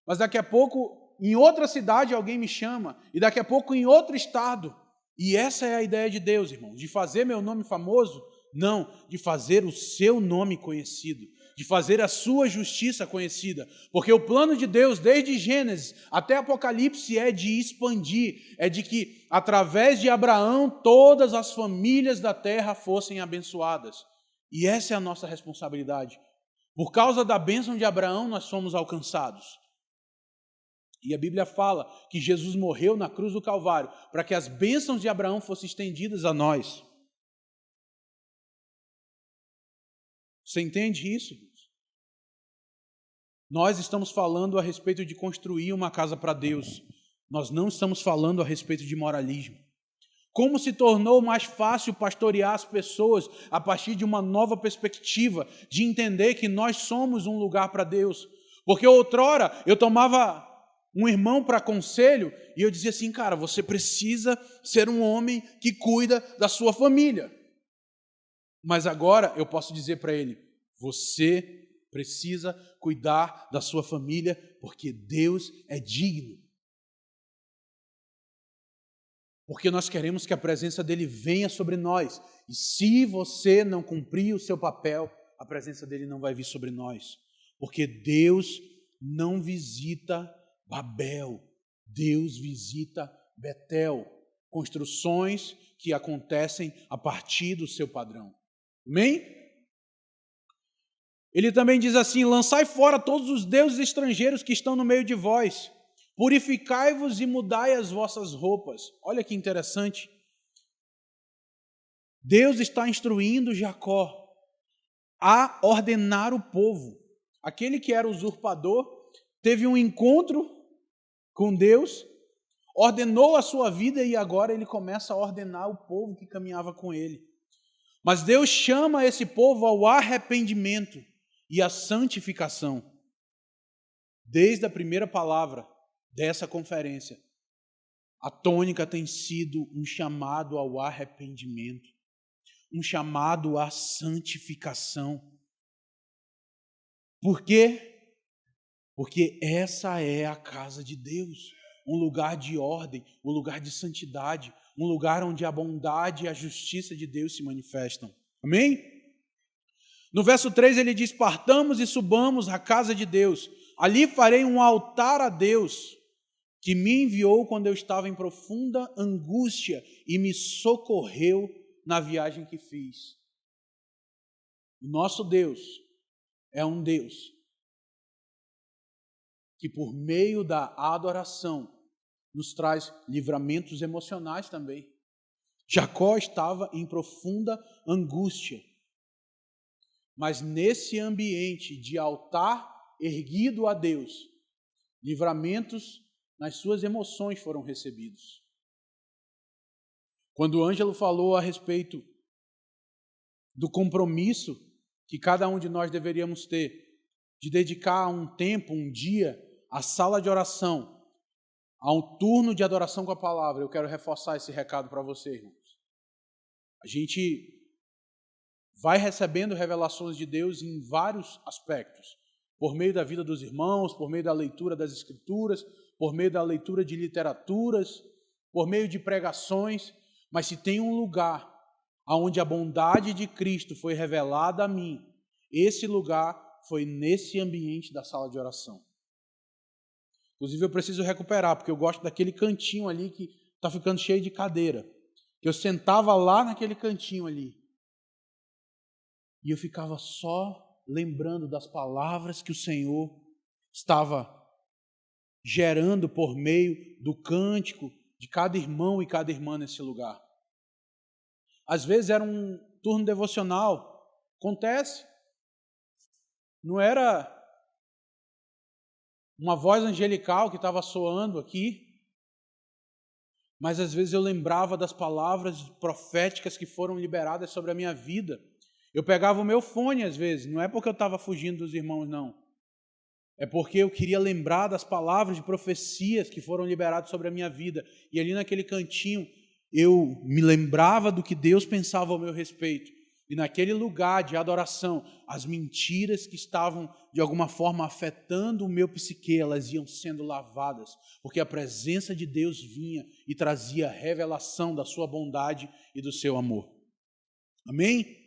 Mas daqui a pouco, em outra cidade, alguém me chama. E daqui a pouco, em outro estado. E essa é a ideia de Deus, irmãos, de fazer meu nome famoso? Não, de fazer o seu nome conhecido, de fazer a sua justiça conhecida, porque o plano de Deus, desde Gênesis até Apocalipse, é de expandir, é de que, através de Abraão, todas as famílias da terra fossem abençoadas. E essa é a nossa responsabilidade. Por causa da bênção de Abraão, nós fomos alcançados. E a Bíblia fala que Jesus morreu na cruz do Calvário para que as bênçãos de Abraão fossem estendidas a nós. Você entende isso? Nós estamos falando a respeito de construir uma casa para Deus. Nós não estamos falando a respeito de moralismo. Como se tornou mais fácil pastorear as pessoas a partir de uma nova perspectiva, de entender que nós somos um lugar para Deus. Porque outrora eu tomava um irmão para conselho e eu dizia assim, cara, você precisa ser um homem que cuida da sua família. Mas agora eu posso dizer para ele, você precisa cuidar da sua família porque Deus é digno. Porque nós queremos que a presença dele venha sobre nós. E se você não cumprir o seu papel, a presença dele não vai vir sobre nós. Porque Deus não visita Babel. Deus visita Betel. Construções que acontecem a partir do seu padrão. Amém? Ele também diz assim, lançai fora todos os deuses estrangeiros que estão no meio de vós. Purificai-vos e mudai as vossas roupas. Olha que interessante. Deus está instruindo Jacó a ordenar o povo. Aquele que era usurpador teve um encontro com Deus, ordenou a sua vida e agora ele começa a ordenar o povo que caminhava com ele. Mas Deus chama esse povo ao arrependimento e à santificação. Desde a primeira palavra dessa conferência, a tônica tem sido um chamado ao arrependimento, um chamado à santificação. Por quê? Porque essa é a casa de Deus, um lugar de ordem, um lugar de santidade, um lugar onde a bondade e a justiça de Deus se manifestam. Amém? No verso 3 ele diz, partamos e subamos à casa de Deus, ali farei um altar a Deus, que me enviou quando eu estava em profunda angústia e me socorreu na viagem que fiz. O nosso Deus é um Deus que por meio da adoração nos traz livramentos emocionais também. Jacó estava em profunda angústia, mas nesse ambiente de altar erguido a Deus, livramentos nas suas emoções foram recebidos. Quando o Ângelo falou a respeito do compromisso que cada um de nós deveríamos ter, de dedicar um tempo, um dia, à sala de oração, a um turno de adoração com a palavra, eu quero reforçar esse recado para você, irmãos. A gente vai recebendo revelações de Deus em vários aspectos, por meio da vida dos irmãos, por meio da leitura das Escrituras, por meio da leitura de literaturas, por meio de pregações, mas se tem um lugar onde a bondade de Cristo foi revelada a mim, esse lugar foi nesse ambiente da sala de oração. Inclusive eu preciso recuperar, porque eu gosto daquele cantinho ali que está ficando cheio de cadeira. Eu sentava lá naquele cantinho ali e eu ficava só lembrando das palavras que o Senhor estava gerando por meio do cântico de cada irmão e cada irmã nesse lugar. Às vezes era um turno devocional, acontece, não era uma voz angelical que estava soando aqui, mas às vezes eu lembrava das palavras proféticas que foram liberadas sobre a minha vida. Eu pegava o meu fone às vezes, não é porque eu estava fugindo dos irmãos, não. É porque eu queria lembrar das palavras de profecias que foram liberadas sobre a minha vida. E ali naquele cantinho, eu me lembrava do que Deus pensava ao meu respeito. E naquele lugar de adoração, as mentiras que estavam de alguma forma afetando o meu psique, elas iam sendo lavadas, porque a presença de Deus vinha e trazia revelação da sua bondade e do seu amor. Amém?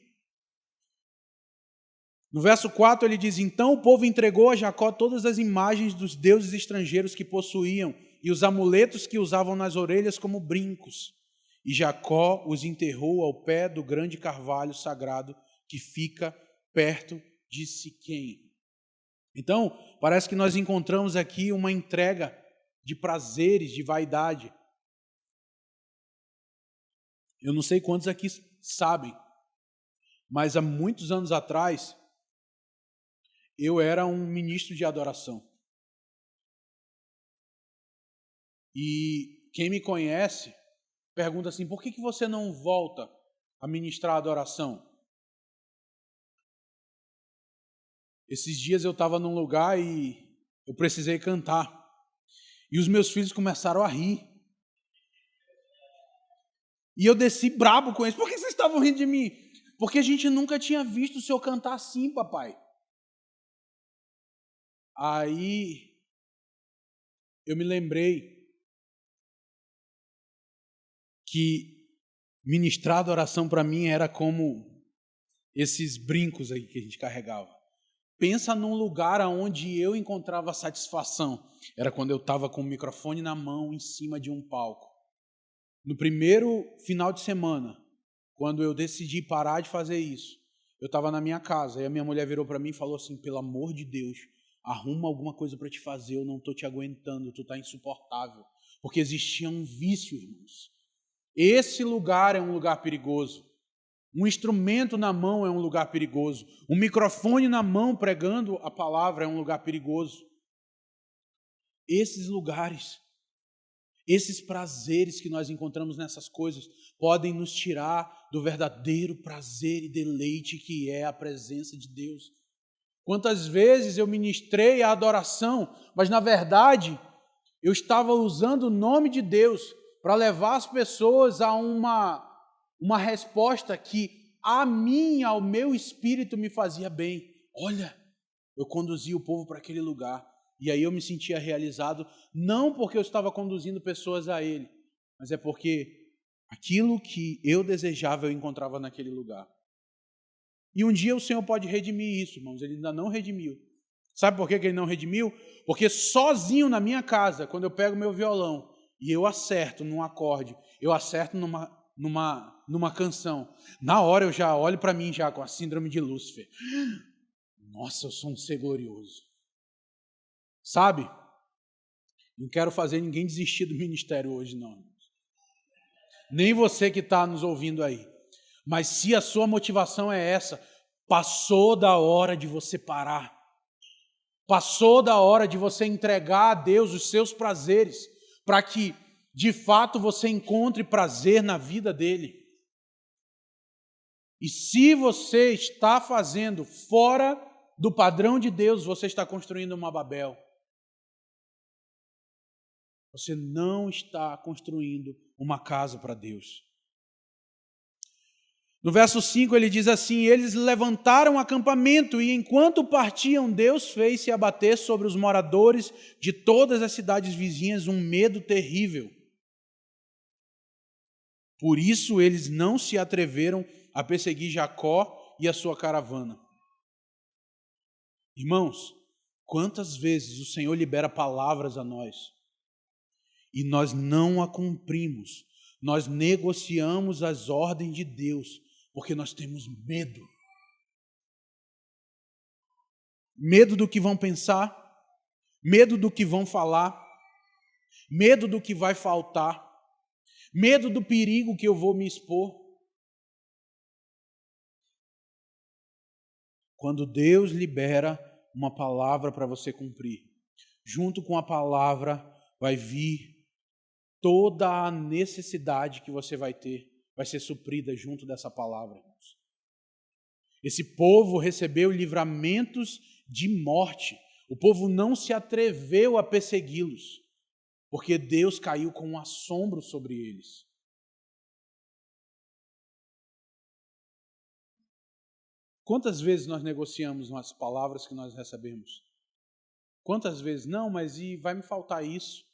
No verso 4 ele diz, então o povo entregou a Jacó todas as imagens dos deuses estrangeiros que possuíam e os amuletos que usavam nas orelhas como brincos. E Jacó os enterrou ao pé do grande carvalho sagrado que fica perto de Siquém. Então, parece que nós encontramos aqui uma entrega de prazeres, de vaidade. Eu não sei quantos aqui sabem, mas há muitos anos atrás, eu era um ministro de adoração. E quem me conhece pergunta assim, por que você não volta a ministrar a adoração? Esses dias eu estava num lugar e eu precisei cantar. E os meus filhos começaram a rir. E eu desci brabo com eles. Por que vocês estavam rindo de mim? Porque a gente nunca tinha visto o senhor cantar assim, papai. Aí eu me lembrei que ministrar adoração para mim era como esses brincos aí que a gente carregava. Pensa num lugar onde eu encontrava satisfação. Era quando eu estava com o microfone na mão, em cima de um palco. No primeiro final de semana, quando eu decidi parar de fazer isso, eu estava na minha casa e a minha mulher virou para mim e falou assim, pelo amor de Deus, arruma alguma coisa para te fazer, eu não estou te aguentando, tu está insuportável. Porque existia um vício, irmãos. Esse lugar é um lugar perigoso. Um instrumento na mão é um lugar perigoso. Um microfone na mão pregando a palavra é um lugar perigoso. Esses lugares, esses prazeres que nós encontramos nessas coisas podem nos tirar do verdadeiro prazer e deleite que é a presença de Deus. Quantas vezes eu ministrei a adoração, mas na verdade eu estava usando o nome de Deus para levar as pessoas a uma resposta que a mim, ao meu espírito, me fazia bem. Olha, eu conduzi o povo para aquele lugar. E aí eu me sentia realizado, não porque eu estava conduzindo pessoas a Ele, mas é porque aquilo que eu desejava eu encontrava naquele lugar. E um dia o Senhor pode redimir isso, irmãos. Ele ainda não redimiu. Sabe por que Ele não redimiu? Porque sozinho na minha casa, quando eu pego meu violão e eu acerto num acorde, eu acerto numa canção, na hora eu já olho para mim já com a síndrome de Lúcifer. Nossa, eu sou um ser glorioso. Sabe? Não quero fazer ninguém desistir do ministério hoje, não. Nem você que está nos ouvindo aí. Mas se a sua motivação é essa, passou da hora de você parar. Passou da hora de você entregar a Deus os seus prazeres, para que, de fato, você encontre prazer na vida dele. E se você está fazendo fora do padrão de Deus, você está construindo uma Babel. Você não está construindo uma casa para Deus. No verso 5 ele diz assim, eles levantaram acampamento e enquanto partiam, Deus fez se abater sobre os moradores de todas as cidades vizinhas um medo terrível. Por isso eles não se atreveram a perseguir Jacó e a sua caravana. Irmãos, quantas vezes o Senhor libera palavras a nós e nós não a cumprimos, nós negociamos as ordens de Deus, porque nós temos medo. Medo do que vão pensar, medo do que vão falar, medo do que vai faltar, medo do perigo que eu vou me expor. Quando Deus libera uma palavra para você cumprir, junto com a palavra vai vir toda a necessidade que você vai ter, vai ser suprida junto dessa palavra, irmãos. Esse povo recebeu livramentos de morte. O povo não se atreveu a persegui-los, porque Deus caiu com um assombro sobre eles. Quantas vezes nós negociamos as palavras que nós recebemos? Quantas vezes? Não, mas vai me faltar isso.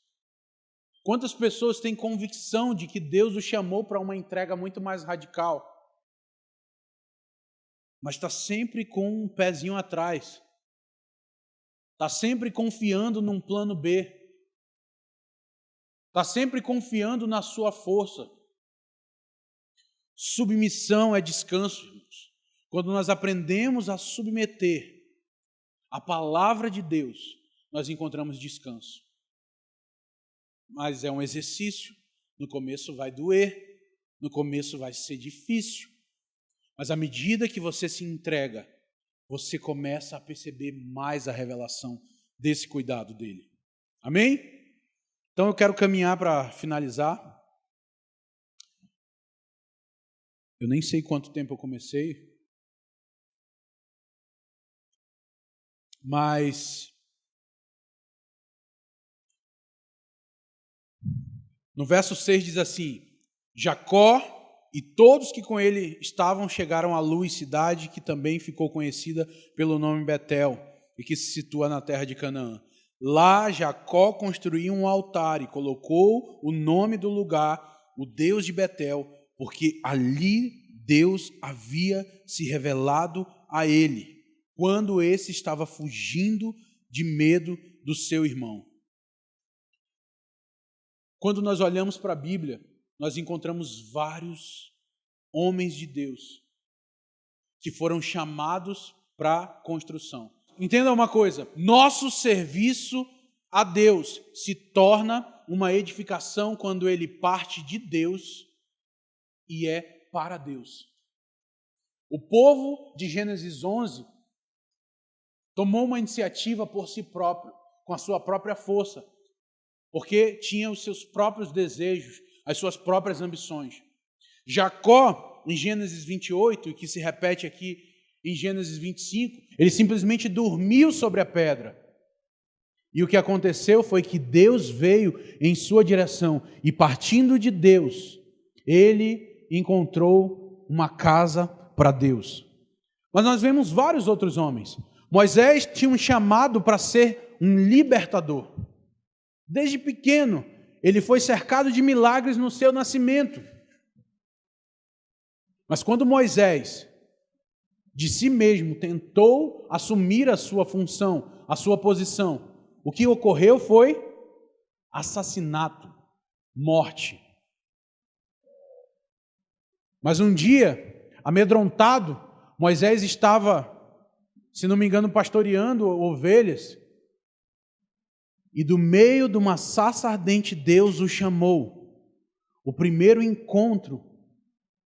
Quantas pessoas têm convicção de que Deus os chamou para uma entrega muito mais radical, mas está sempre com um pezinho atrás, está sempre confiando num plano B, está sempre confiando na sua força. Submissão é descanso, irmãos. Quando nós aprendemos a submeter a palavra de Deus, nós encontramos descanso. Mas é um exercício. No começo vai doer, no começo vai ser difícil. Mas à medida que você se entrega você começa a perceber mais a revelação desse cuidado dele. Amém? Então eu quero caminhar para finalizar. Eu nem sei quanto tempo eu comecei, mas no verso 6 diz assim: Jacó e todos que com ele estavam chegaram à Luz, cidade que também ficou conhecida pelo nome Betel e que se situa na terra de Canaã. Lá Jacó construiu um altar e colocou o nome do lugar, o Deus de Betel, porque ali Deus havia se revelado a ele, quando esse estava fugindo de medo do seu irmão. Quando nós olhamos para a Bíblia, nós encontramos vários homens de Deus que foram chamados para a construção. Entenda uma coisa, nosso serviço a Deus se torna uma edificação quando ele parte de Deus e é para Deus. O povo de Gênesis 11 tomou uma iniciativa por si próprio, com a sua própria força, porque tinha os seus próprios desejos, as suas próprias ambições. Jacó, em Gênesis 28, e que se repete aqui em Gênesis 25, ele simplesmente dormiu sobre a pedra. E o que aconteceu foi que Deus veio em sua direção e, partindo de Deus, ele encontrou uma casa para Deus. Mas nós vemos vários outros homens. Moisés tinha um chamado para ser um libertador. Desde pequeno, ele foi cercado de milagres no seu nascimento. Mas quando Moisés, de si mesmo, tentou assumir a sua função, a sua posição, o que ocorreu foi assassinato, morte. Mas um dia, amedrontado, Moisés estava, se não me engano, pastoreando ovelhas, e do meio de uma sarça ardente Deus o chamou. O primeiro encontro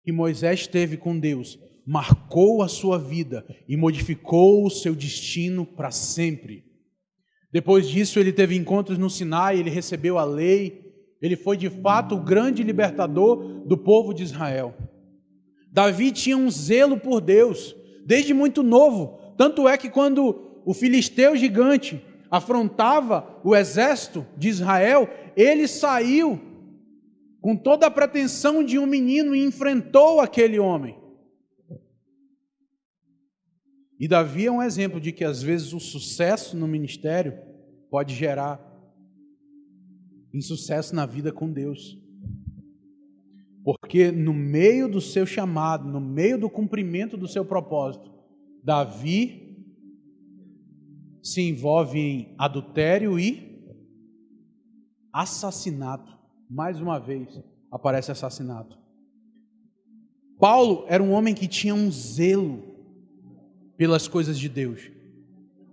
que Moisés teve com Deus marcou a sua vida e modificou o seu destino para sempre. Depois disso ele teve encontros no Sinai, ele recebeu a lei, ele foi de fato o grande libertador do povo de Israel. Davi tinha um zelo por Deus, desde muito novo, tanto é que quando o filisteu gigante afrontava o exército de Israel, ele saiu com toda a pretensão de um menino e enfrentou aquele homem. E Davi é um exemplo de que às vezes o sucesso no ministério pode gerar insucesso na vida com Deus. Porque no meio do seu chamado, no meio do cumprimento do seu propósito, Davi se envolve em adultério e assassinato. Mais uma vez aparece assassinato. Paulo era um homem que tinha um zelo pelas coisas de Deus.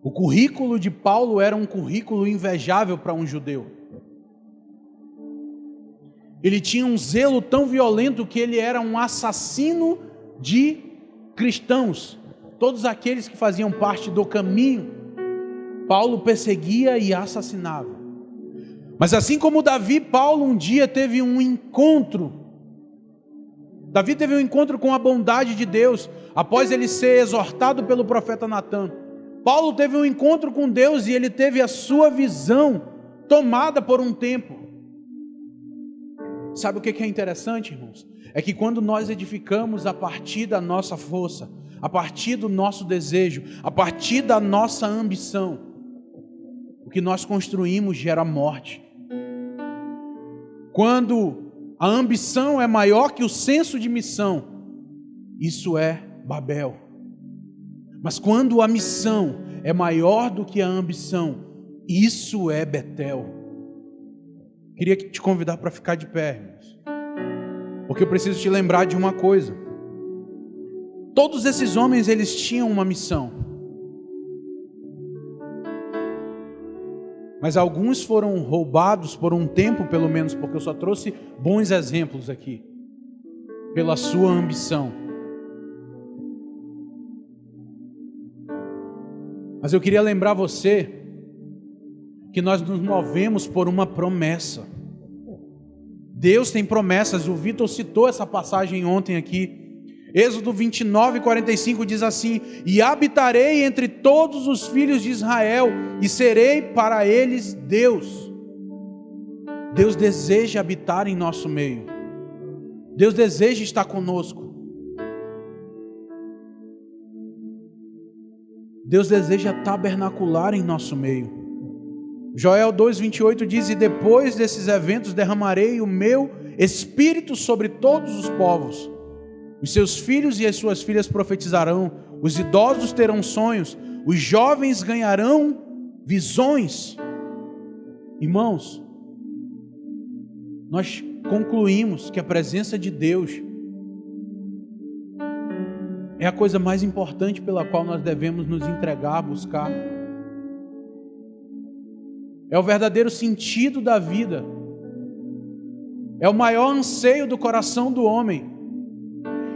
O currículo de Paulo era um currículo invejável para um judeu. Ele tinha um zelo tão violento que ele era um assassino de cristãos. Todos aqueles que faziam parte do caminho, Paulo perseguia e assassinava. Mas assim como Davi, Paulo um dia teve um encontro. Davi teve um encontro com a bondade de Deus, após ele ser exortado pelo profeta Natã. Paulo teve um encontro com Deus e ele teve a sua visão tomada por um tempo. Sabe o que é interessante, irmãos? É que quando nós edificamos a partir da nossa força, a partir do nosso desejo, a partir da nossa ambição, o que nós construímos gera morte. Quando a ambição é maior que o senso de missão, isso é Babel. Mas quando a missão é maior do que a ambição, isso é Betel. Queria te convidar para ficar de pé, irmãos, porque eu preciso te lembrar de uma coisa. Todos esses homens, eles tinham uma missão. Mas alguns foram roubados por um tempo, pelo menos, porque eu só trouxe bons exemplos aqui, pela sua ambição. Mas eu queria lembrar você que nós nos movemos por uma promessa. Deus tem promessas. O Vitor citou essa passagem ontem aqui. Êxodo 29:45 diz assim: e habitarei entre todos os filhos de Israel, e serei para eles Deus. Deus deseja habitar em nosso meio. Deus deseja estar conosco. Deus deseja tabernacular em nosso meio. Joel 2:28 diz: e depois desses eventos derramarei o meu espírito sobre todos os povos. Os seus filhos e as suas filhas profetizarão, os idosos terão sonhos, os jovens ganharão visões. Irmãos, nós concluímos que a presença de Deus é a coisa mais importante pela qual nós devemos nos entregar, buscar. É o verdadeiro sentido da vida. É o maior anseio do coração do homem.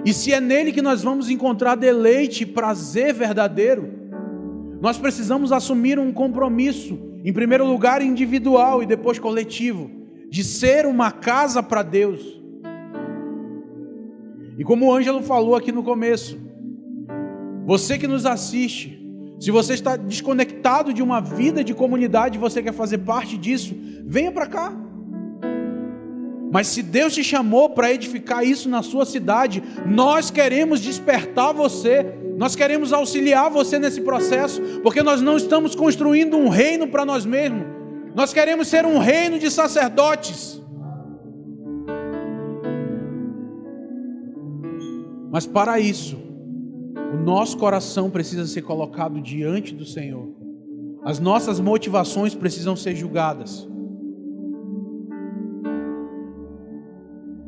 E se é nele que nós vamos encontrar deleite e prazer verdadeiro, nós precisamos assumir um compromisso, em primeiro lugar individual e depois coletivo, de ser uma casa para Deus. E como o Ângelo falou aqui no começo, você que nos assiste, se você está desconectado de uma vida de comunidade, você quer fazer parte disso, venha para cá. Mas se Deus te chamou para edificar isso na sua cidade, nós queremos despertar você, nós queremos auxiliar você nesse processo, porque nós não estamos construindo um reino para nós mesmos, nós queremos ser um reino de sacerdotes. Mas para isso, o nosso coração precisa ser colocado diante do Senhor, as nossas motivações precisam ser julgadas.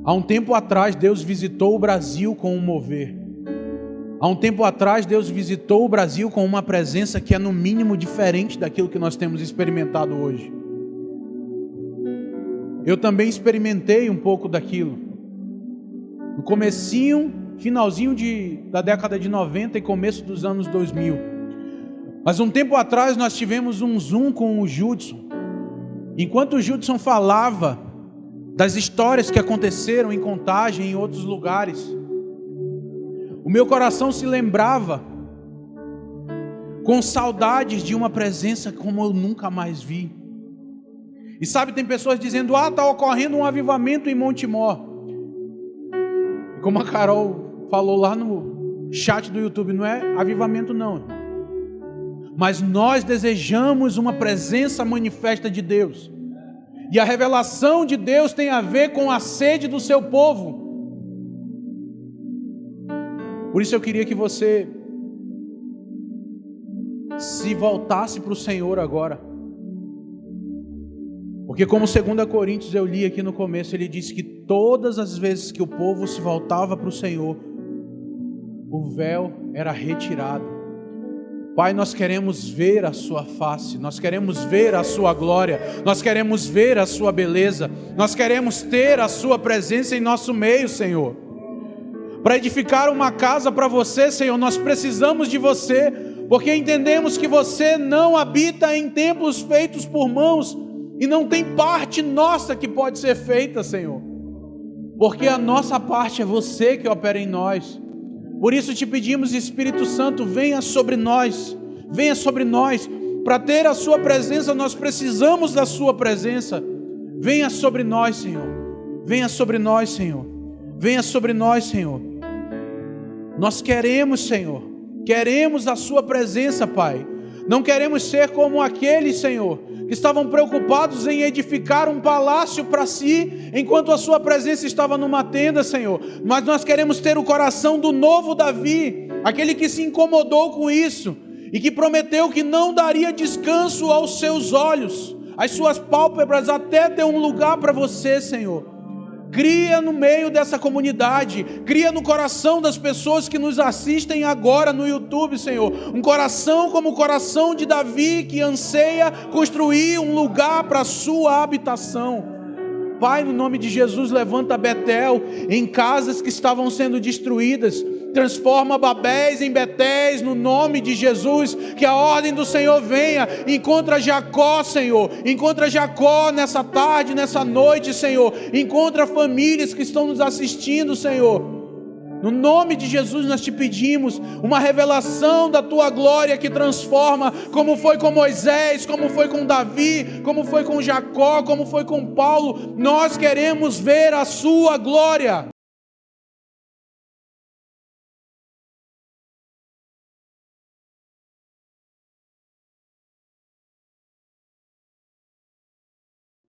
Há um tempo atrás, Deus visitou o Brasil com um mover. Há um tempo atrás, Deus visitou o Brasil com uma presença que é no mínimo diferente daquilo que nós temos experimentado hoje. Eu também experimentei um pouco daquilo. No comecinho, finalzinho da década de 90 e começo dos anos 2000. Mas um tempo atrás nós tivemos um Zoom com o Judson. Enquanto o Judson falava das histórias que aconteceram em Contagem e em outros lugares, o meu coração se lembrava com saudades de uma presença como eu nunca mais vi. E sabe, tem pessoas dizendo: está ocorrendo um avivamento em Montemor. E como a Carol falou lá no chat do YouTube, não é avivamento não, mas nós desejamos uma presença manifesta de Deus. E a revelação de Deus tem a ver com a sede do seu povo. Por isso eu queria que você se voltasse para o Senhor agora. Porque como 2 Coríntios eu li aqui no começo, ele disse que todas as vezes que o povo se voltava para o Senhor, o véu era retirado. Pai, nós queremos ver a sua face, nós queremos ver a sua glória, nós queremos ver a sua beleza, nós queremos ter a sua presença em nosso meio, Senhor. Para edificar uma casa para você, Senhor, nós precisamos de você, porque entendemos que você não habita em templos feitos por mãos e não tem parte nossa que pode ser feita, Senhor, porque a nossa parte é você que opera em nós. Por isso te pedimos, Espírito Santo, venha sobre nós. Para ter a sua presença, nós precisamos da sua presença. Venha sobre nós, Senhor. Venha sobre nós, Senhor. Venha sobre nós, Senhor. Nós queremos, Senhor, queremos a sua presença, Pai. Não queremos ser como aqueles, Senhor, que estavam preocupados em edificar um palácio para si, enquanto a sua presença estava numa tenda, Senhor. Mas nós queremos ter o coração do novo Davi, aquele que se incomodou com isso, e que prometeu que não daria descanso aos seus olhos, às suas pálpebras, até ter um lugar para você, Senhor. Cria no meio dessa comunidade, cria no coração das pessoas que nos assistem agora no YouTube, Senhor, um coração como o coração de Davi, que anseia construir um lugar para a sua habitação. Pai, no nome de Jesus, levanta Betel em casas que estavam sendo destruídas, Transforma Babéis em Betéis, no nome de Jesus. Que a ordem do Senhor venha. Encontra Jacó, Senhor. Encontra Jacó nessa tarde, nessa noite, Senhor. Encontra famílias que estão nos assistindo, Senhor. No nome de Jesus nós te pedimos uma revelação da tua glória que transforma, como foi com Moisés, como foi com Davi, como foi com Jacó, como foi com Paulo. Nós queremos ver a sua glória.